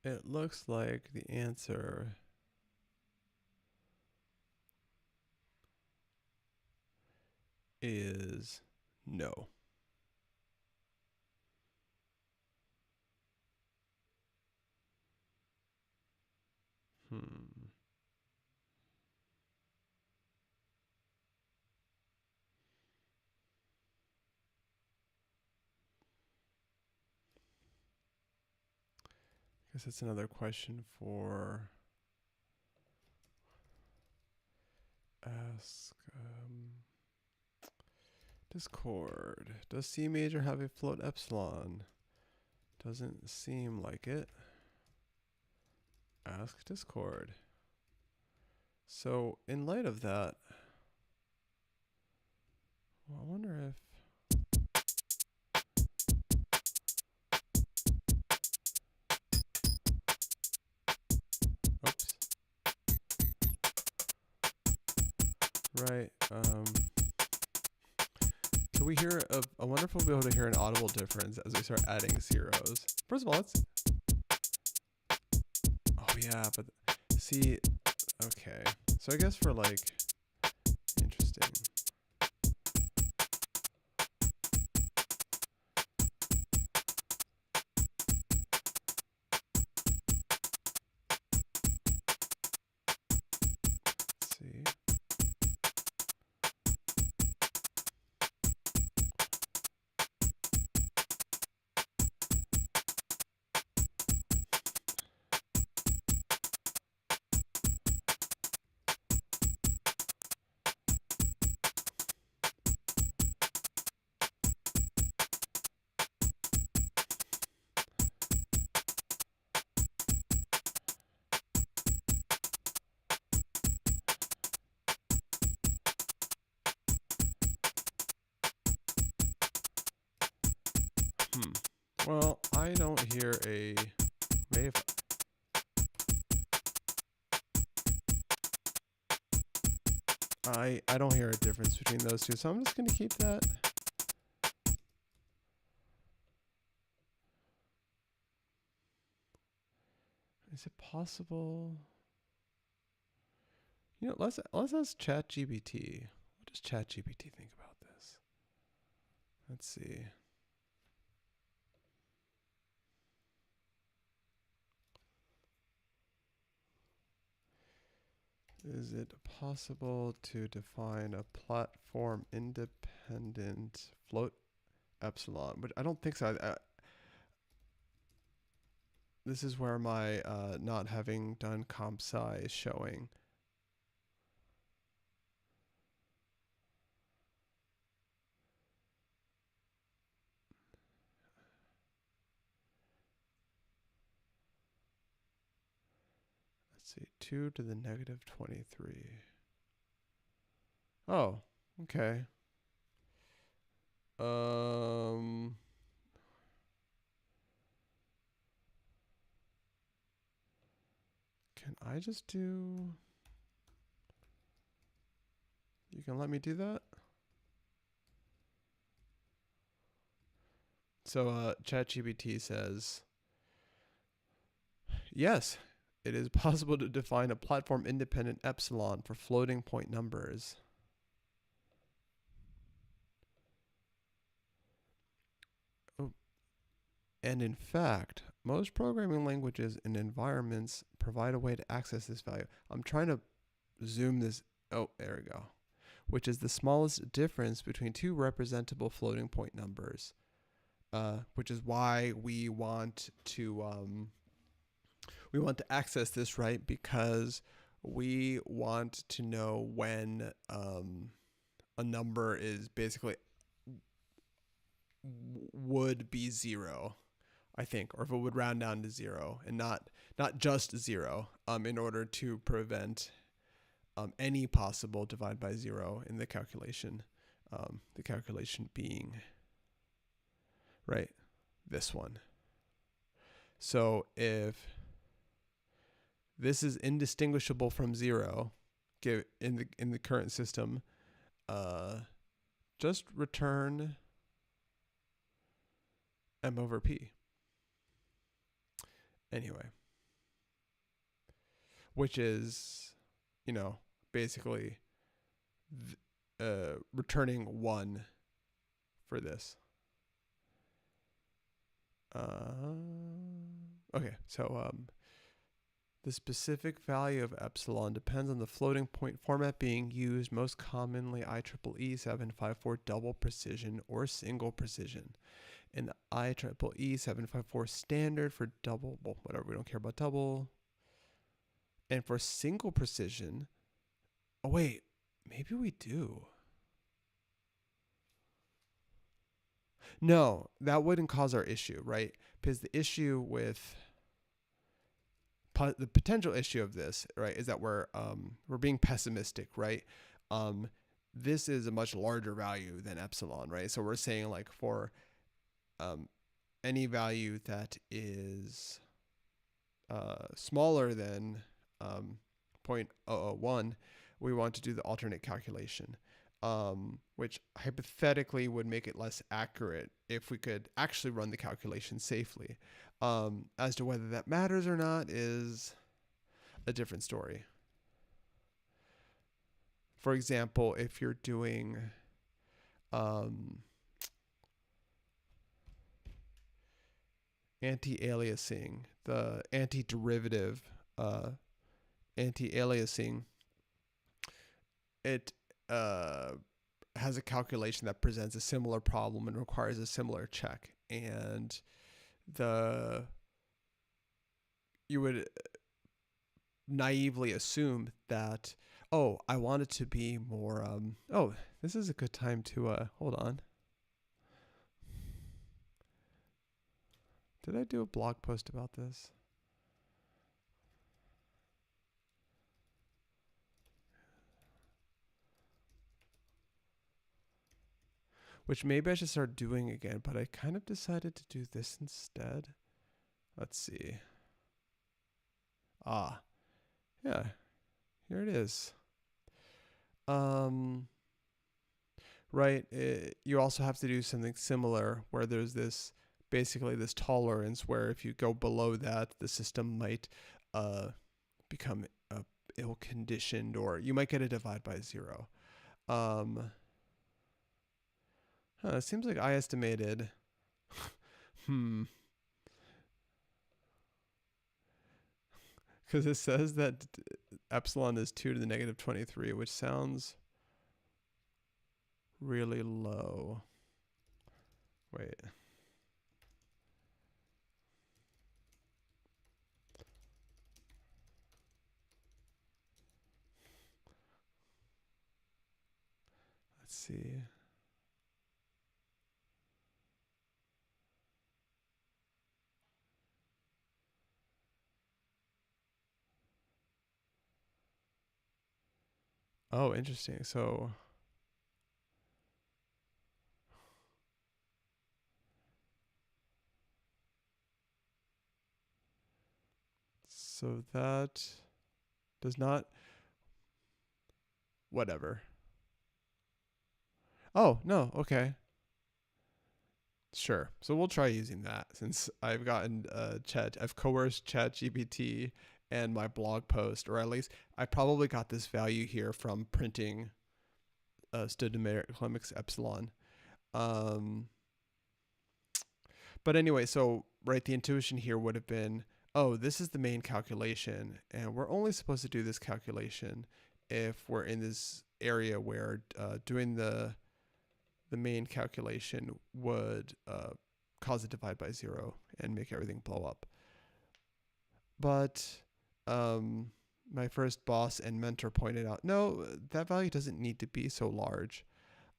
It looks like the answer is no. I guess it's another question for ask Discord. Does Cmajor have a float epsilon? Doesn't seem like it. Ask Discord. So in light of that, well, I wonder if oops. Right. So we hear I wonder if we'll be able to hear an audible difference as we start adding zeros. First of all, let's. Oh yeah, but see. Okay. So I guess for like, interesting. Let's see. Well, I don't hear a wave. I don't hear a difference between those two, so I'm just going to keep that. Is it possible? You know, let's ask ChatGPT. What does ChatGPT think about this? Let's see. Is it possible to define a platform independent float epsilon? But I don't think so. This is where my not having done comp sci is showing. Let's see, 2 to the negative 23. Oh, okay. Can I just do... You can let me do that? So ChatGPT says, yes, it is possible to define a platform independent epsilon for floating point numbers. Oh. And in fact, most programming languages and environments provide a way to access this value. I'm trying to zoom this. Oh, there we go. Which is the smallest difference between two representable floating point numbers. Which is why we want to access this, right? Because we want to know when a number is basically would be 0, I think, or if it would round down to 0 and not just 0, in order to prevent any possible divide by 0 in the calculation. The calculation being, right, this one. So if this is indistinguishable from 0, in the current system, just return m over p. Anyway, which is, you know, basically returning 1 for this. Okay, so the specific value of epsilon depends on the floating point format being used, most commonly IEEE 754 double precision or single precision. And the IEEE 754 standard for double, well, whatever, we don't care about double. And for single precision, oh wait, maybe we do. No, that wouldn't cause our issue, right? Because the issue with the potential issue of this, right, is that we're being pessimistic, right? This is a much larger value than epsilon, right? So we're saying like for any value that is smaller than 0.001, we want to do the alternate calculation, which hypothetically would make it less accurate if we could actually run the calculation safely. As to whether that matters or not is a different story. For example, if you're doing anti-aliasing, the antiderivative anti-aliasing, it has a calculation that presents a similar problem and requires a similar check. And you would naively assume that, oh, I want it to be more, oh, this is a good time to, hold on. Did I do a blog post about this? Which maybe I should start doing again, but I kind of decided to do this instead. Let's see. Ah, yeah, here it is. Right, you also have to do something similar where there's this, basically this tolerance where if you go below that, the system might become ill-conditioned, or you might get a divide by 0. It seems like I estimated. Because it says that epsilon is 2 to the negative 23, which sounds really low. Wait. Let's see. Oh, interesting. So that does not, whatever. Oh, no, okay. Sure. So we'll try using that, since I've gotten I've coerced ChatGPT and my blog post, or at least I probably got this value here from printing stoichiometric epsilon. But anyway, so right, the intuition here would have been, oh, this is the main calculation, and we're only supposed to do this calculation if we're in this area where doing the main calculation would cause a divide by 0 and make everything blow up. But my first boss and mentor pointed out, no, that value doesn't need to be so large,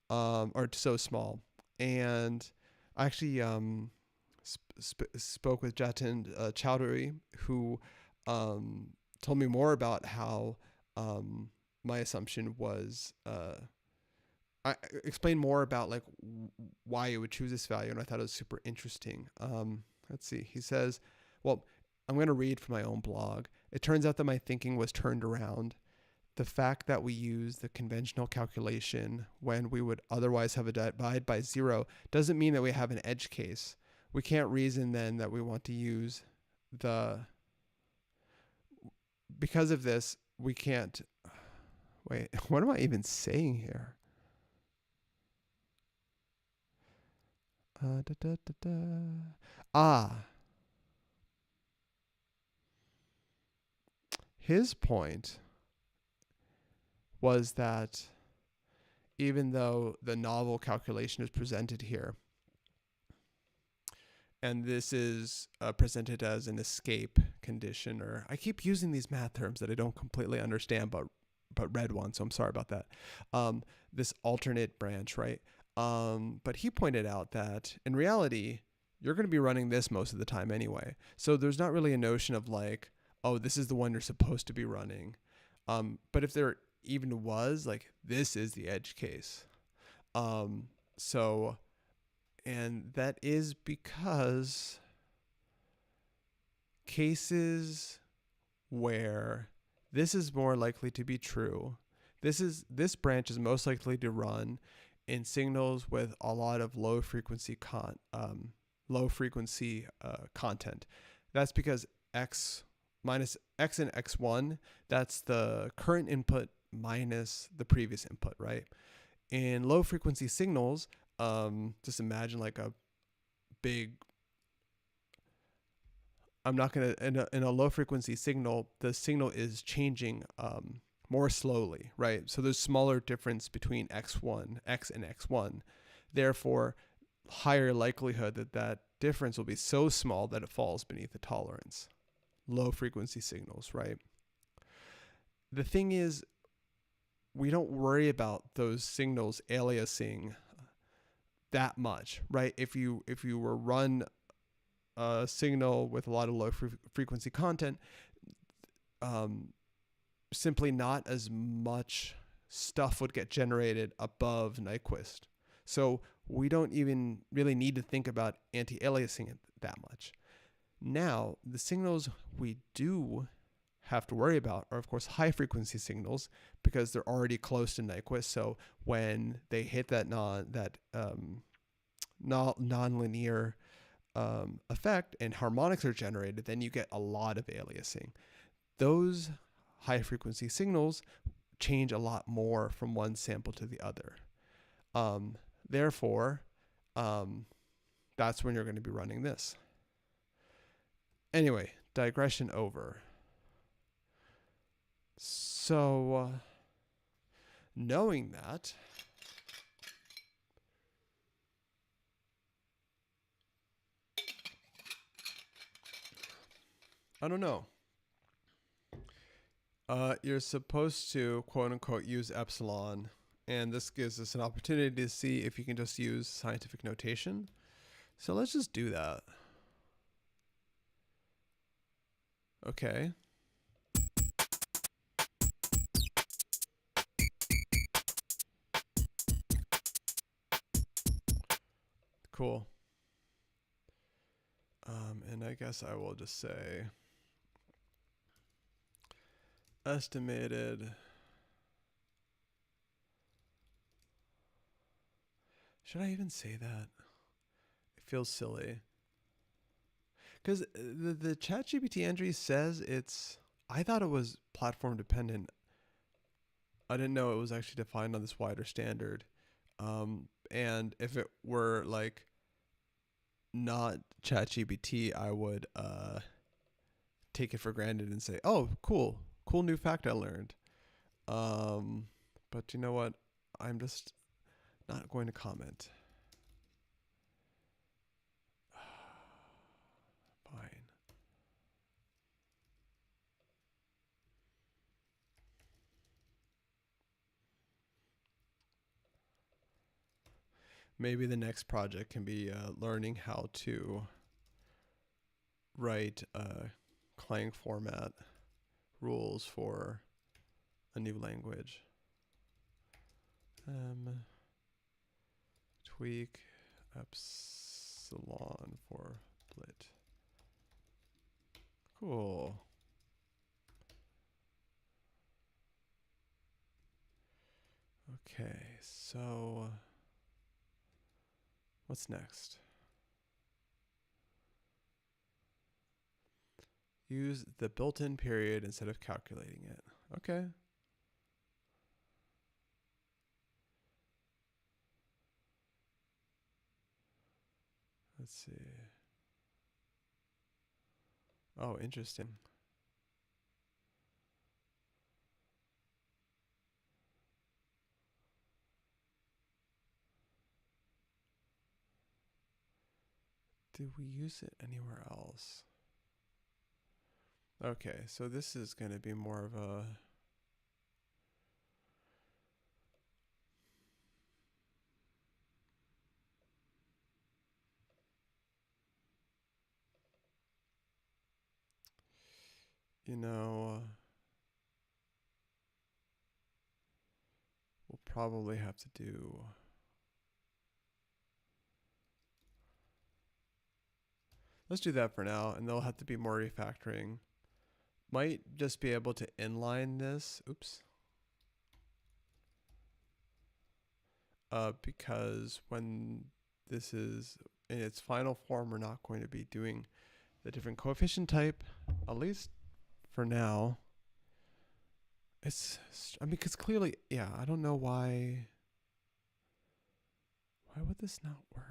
or so small. And I actually spoke with Jatin Chowdhury, who told me more about how my assumption was, I explained more about like why you would choose this value, and I thought it was super interesting. Let's see. He says, well, I'm going to read from my own blog. It turns out that my thinking was turned around. The fact that we use the conventional calculation when we would otherwise have a divide by 0 doesn't mean that we have an edge case. We can't reason then that we want to use because of this, we can't, wait, what am I even saying here? His point was that even though the novel calculation is presented here, and this is presented as an escape condition, or I keep using these math terms that I don't completely understand, but read one, so I'm sorry about that. This alternate branch, right? But he pointed out that in reality, you're going to be running this most of the time anyway. So there's not really a notion of like, oh, this is the one you're supposed to be running. But if there even was, like, this is the edge case. So, and that is because cases where this is more likely to be true, this branch is most likely to run in signals with a lot of low frequency content. That's because x minus x and x1, that's the current input minus the previous input, right? In low frequency signals, just imagine like a big, I'm not going to, in a low frequency signal, the signal is changing more slowly, right? So there's smaller difference between x and x1. Therefore, higher likelihood that that difference will be so small that it falls beneath the tolerance. Low frequency signals, right? The thing is, we don't worry about those signals aliasing that much, right? If you were run a signal with a lot of low frequency content, simply not as much stuff would get generated above Nyquist. So we don't even really need to think about anti-aliasing it that much. Now, the signals we do have to worry about are, of course, high frequency signals because they're already close to Nyquist. So when they hit that nonlinear effect and harmonics are generated, then you get a lot of aliasing. Those high frequency signals change a lot more from one sample to the other. Therefore, that's when you're going to be running this. Anyway, digression over. So, knowing that, I don't know. You're supposed to, quote unquote, use epsilon, and this gives us an opportunity to see if you can just use scientific notation. So let's just do that. Okay. Cool. And I guess I will just say estimated. Should I even say that? It feels silly. Because the ChatGPT entry says it's, I thought it was platform dependent. I didn't know it was actually defined on this wider standard. And if it were like not ChatGPT, I would take it for granted and say, oh, cool new fact I learned. But you know what? I'm just not going to comment. Fine. Maybe the next project can be learning how to write Clang format rules for a new language. Tweak epsilon for blit. Cool. Okay, so what's next? Use the built-in period instead of calculating it. Okay. Let's see. Oh, interesting. Did we use it anywhere else? Okay, so this is going to be more of a You know, we'll probably have to do... Let's do that for now, and there'll have to be more refactoring. Might just be able to inline this. Oops. Because when this is in its final form, we're not going to be doing the different coefficient type, at least for now. I mean, because clearly, yeah, I don't know why. Why would this not work?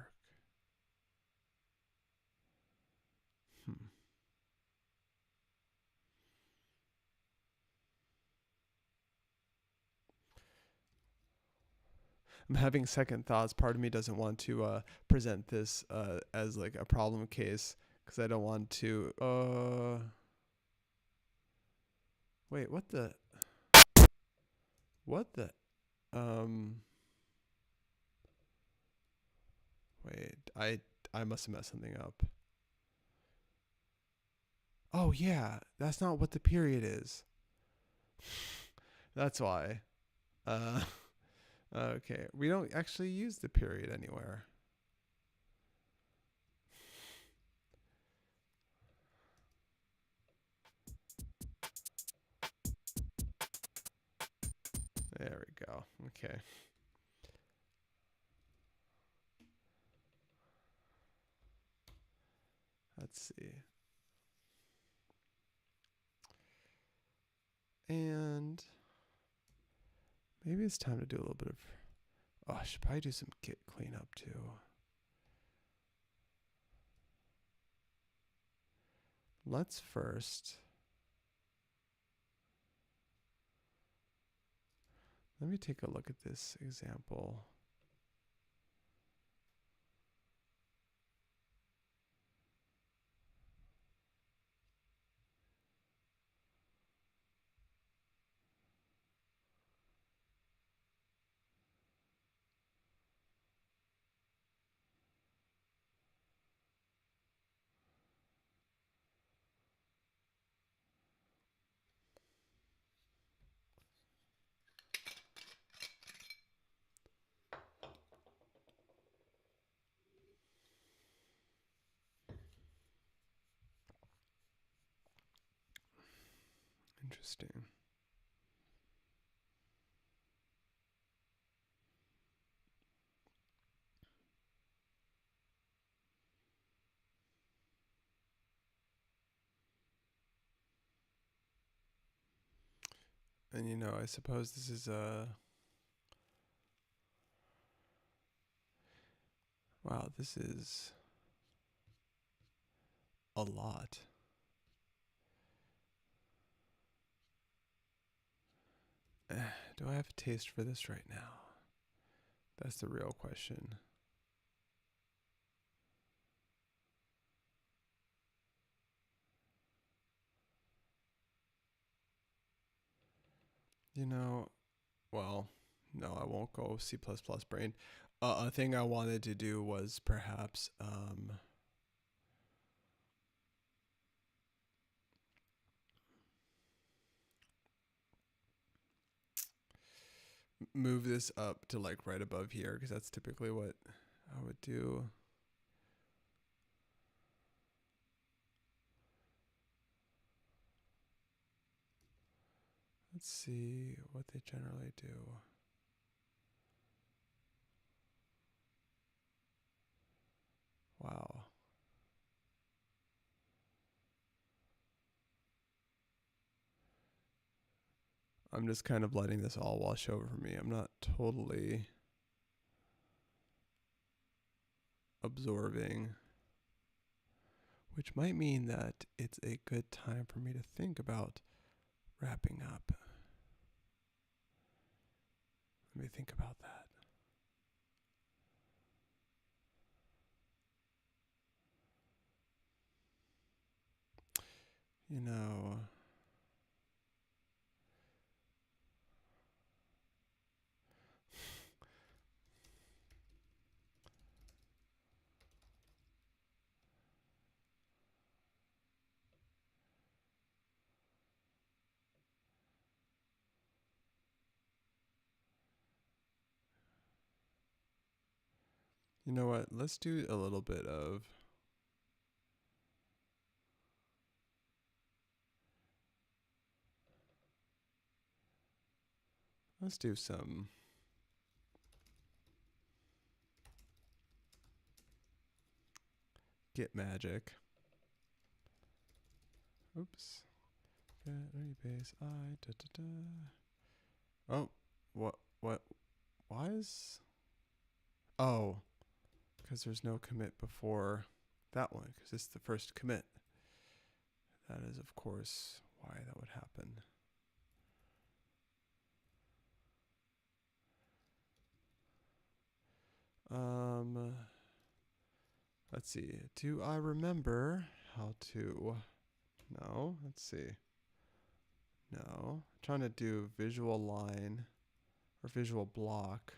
I'm having second thoughts. Part of me doesn't want to present this as like a problem case because I don't want to. Wait, what the? What the? Wait, I must have messed something up. Oh yeah, that's not what the period is. That's why. Okay, we don't actually use the period anywhere. There we go. Okay. Let's see. And maybe it's time to do a little bit of... Oh, I should probably do some Git cleanup too. Let's first... Let me take a look at this example. Interesting. And you know, I suppose this is a... Wow, this is a lot. Do I have a taste for this right now? That's the real question. You know, well, no, I won't go C++ brain. A thing I wanted to do was perhaps move this up to like right above here, because that's typically what I would do. Let's see what they generally do. Wow. I'm just kind of letting this all wash over me. I'm not totally absorbing, which might mean that it's a good time for me to think about wrapping up. Let me think about that. You know, You know what? Let's do a little bit of let's do some Git magic. Oops. Get rebase I da da da. Oh, what? Why is? Oh, because there's no commit before that one, because it's the first commit. That is, of course, why that would happen. Let's see. Do I remember how to? No. Let's see. No. I'm trying to do visual line or visual block.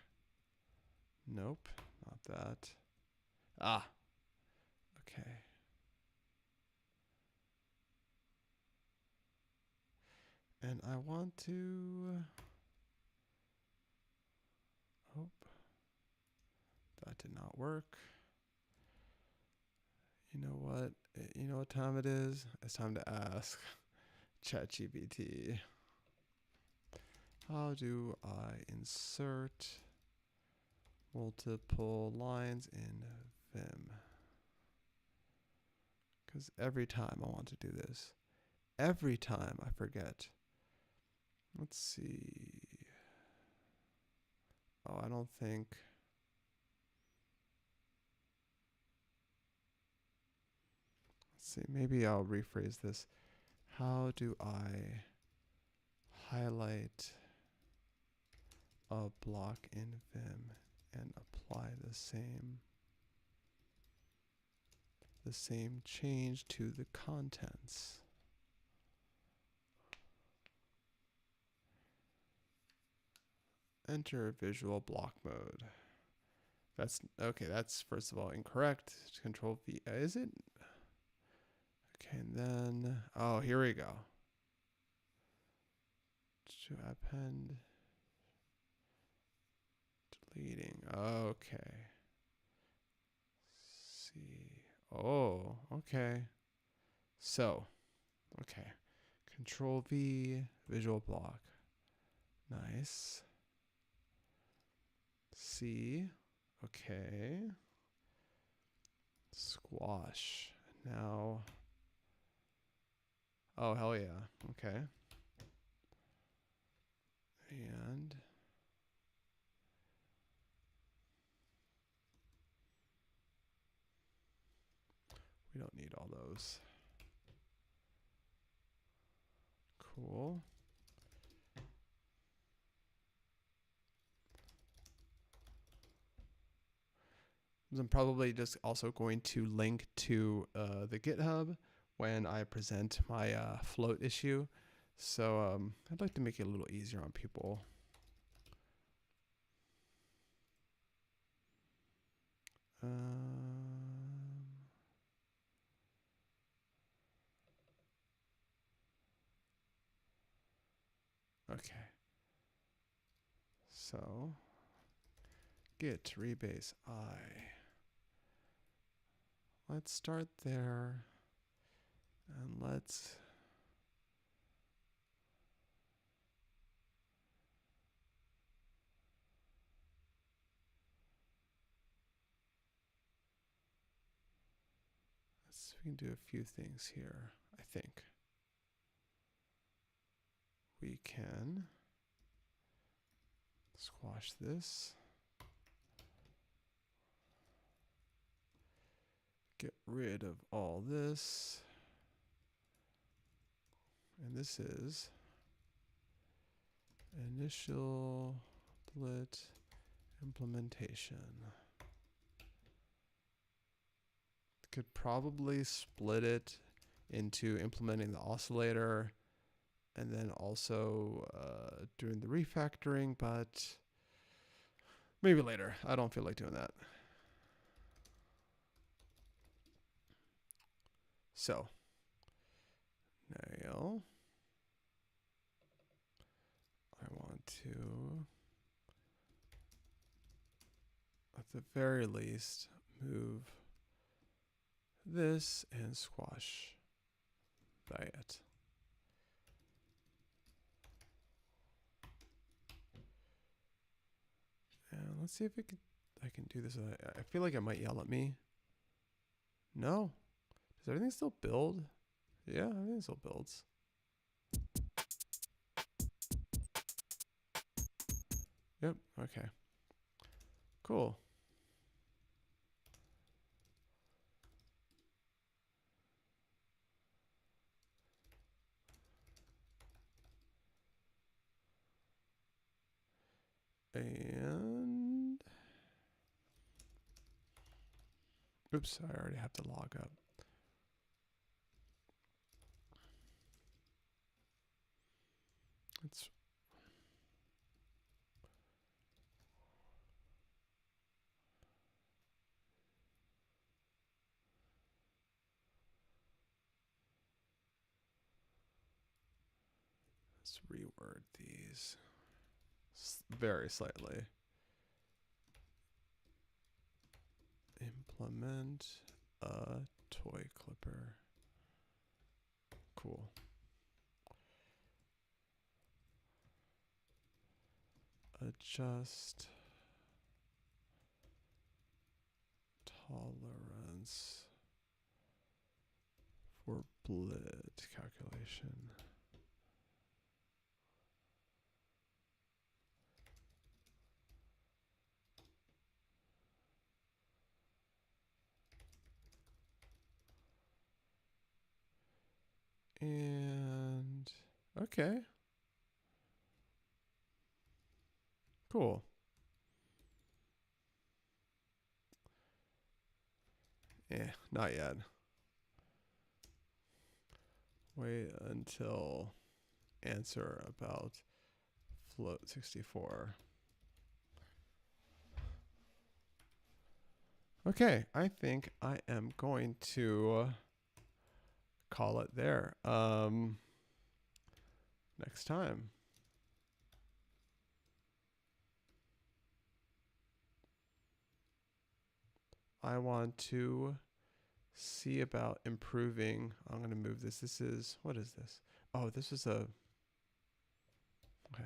Nope, not that. Ah. Okay. And I want to. Oh, that did not work. You know what? You know what time it is? It's time to ask ChatGPT. How do I insert multiple lines in Vim? Because every time I want to do this, every time I forget. Let's see. Oh, I don't think. Let's see. Maybe I'll rephrase this. How do I highlight a block in Vim and apply the same change to the contents? Enter visual block mode. That's okay. That's first of all incorrect. Control V. Is it? Okay, and then oh, here we go. To append. Deleting. Okay. See. Oh, okay. So, okay. Control V, visual block. Nice. C. Okay. Squash. Now. Oh, hell yeah. Okay. And. We don't need all those. Cool. I'm probably just also going to link to the GitHub when I present my float issue. So I'd like to make it a little easier on people. Okay. So git rebase I. Let's start there. And let's we can do a few things here, I think. We can squash this. Get rid of all this. And this is initial split implementation. Could probably split it into implementing the oscillator and then also doing the refactoring, but maybe later. I don't feel like doing that. So, now I want to, the very least, move this and squash that. And let's see if I can do this. I feel like it might yell at me. No. Does everything still build? Yeah, everything still builds. Yep, okay. Cool. And oops, I already have to log up. Let's reword these very slightly. Implement a toy clipper. Cool. Adjust tolerance for blip calculation. And okay. Cool. Not yet. Wait until answer about float 64. Okay, I think I am going to call it there. Next time. I want to see about improving. I'm going to move this. This is, what is this? Oh, this is a, okay.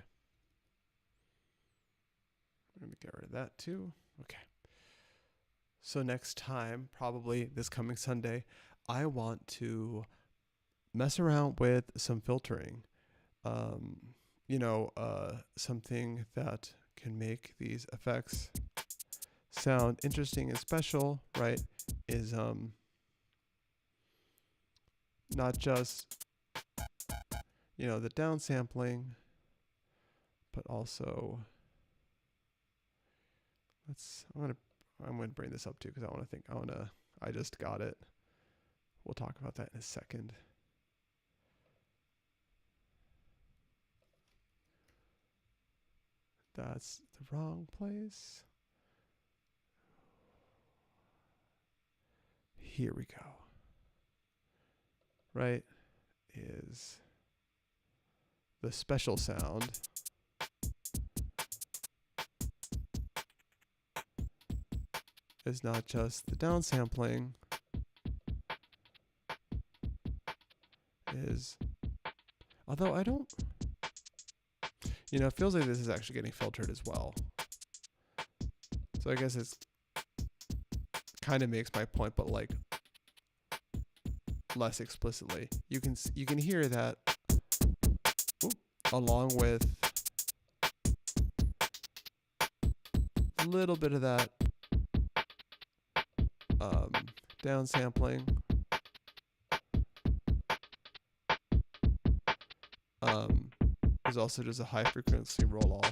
Let me get rid of that too. Okay. So next time, probably this coming Sunday, I want to mess around with some filtering. Something that can make these effects sound interesting and special, right? Is not just the downsampling, but also I'm gonna bring this up too because I just got it. We'll talk about that in a second. That's the wrong place. Here we go. Right, is the special sound. Is not just the downsampling. Although I don't, it feels like this is actually getting filtered as well. So I guess it's kind of makes my point, but like less explicitly. You can hear that along with a little bit of that downsampling. There's also just a high frequency roll off.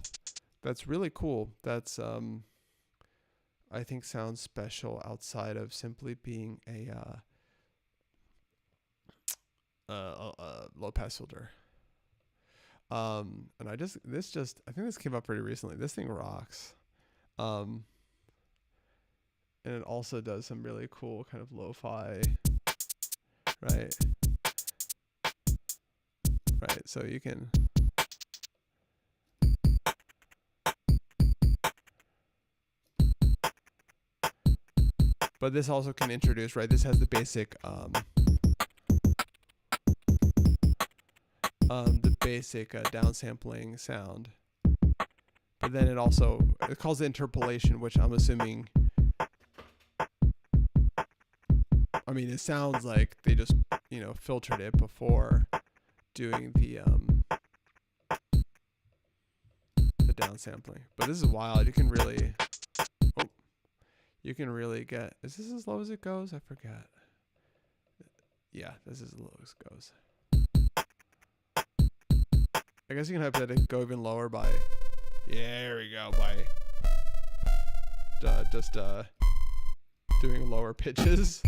That's really cool. That's I think sounds special outside of simply being a low pass filter. And I think this came up pretty recently. This thing rocks. And it also does some really cool kind of lo-fi, right? Right, so you can But this also can introduce, right? This has the basic downsampling sound. But then it calls it interpolation, which I'm assuming, I mean, it sounds like they just, filtered it before doing the downsampling. But this is wild. You can really get, is this as low as it goes? I forget. Yeah, this is as low as it goes. I guess you can hypothetically go even lower by, there we go, by just doing lower pitches.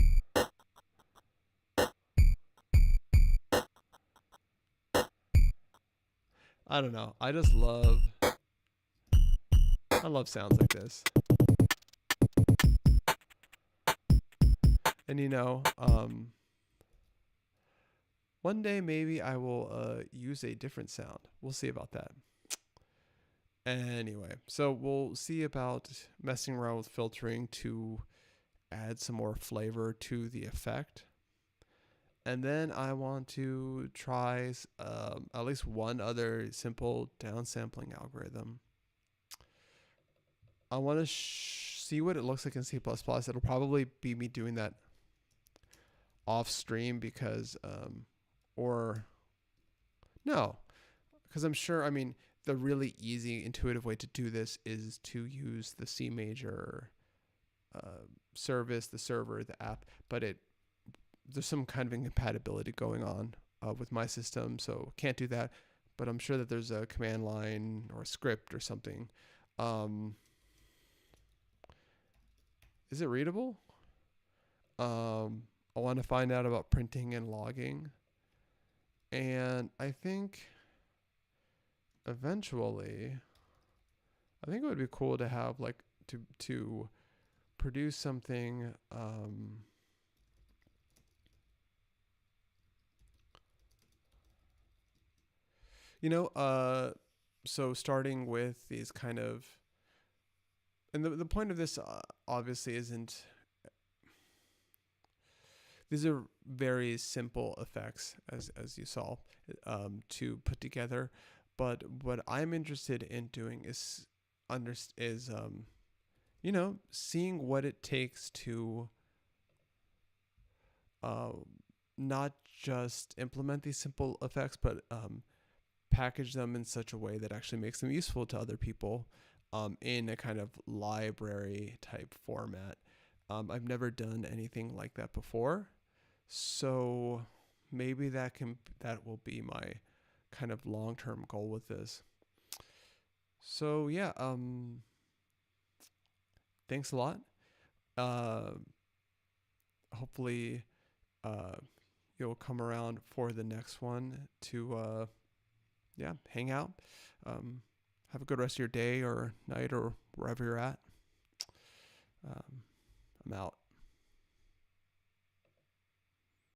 I don't know. I love sounds like this. And one day maybe I will use a different sound. We'll see about that. Anyway, so we'll see about messing around with filtering to add some more flavor to the effect. And then I want to try at least one other simple downsampling algorithm. I want to see what it looks like in C++. It'll probably be me doing that off stream because, because I'm sure, the really easy, intuitive way to do this is to use the Cmajor service, the server, the app, but there's some kind of incompatibility going on with my system, so can't do that. But I'm sure that there's a command line or a script or something. Is it readable? I want to find out about printing and logging. And I think eventually, I think it would be cool to have to produce something so starting with these kind of, and the point of this obviously isn't, these are very simple effects as you saw to put together, but what I'm interested in doing is seeing what it takes to not just implement these simple effects, but package them in such a way that actually makes them useful to other people in a kind of library type format. I've never done anything like that before, so maybe that will be my kind of long-term goal with this. So yeah, thanks a lot. Hopefully you'll come around for the next one to hang out. Have a good rest of your day or night or wherever you're at.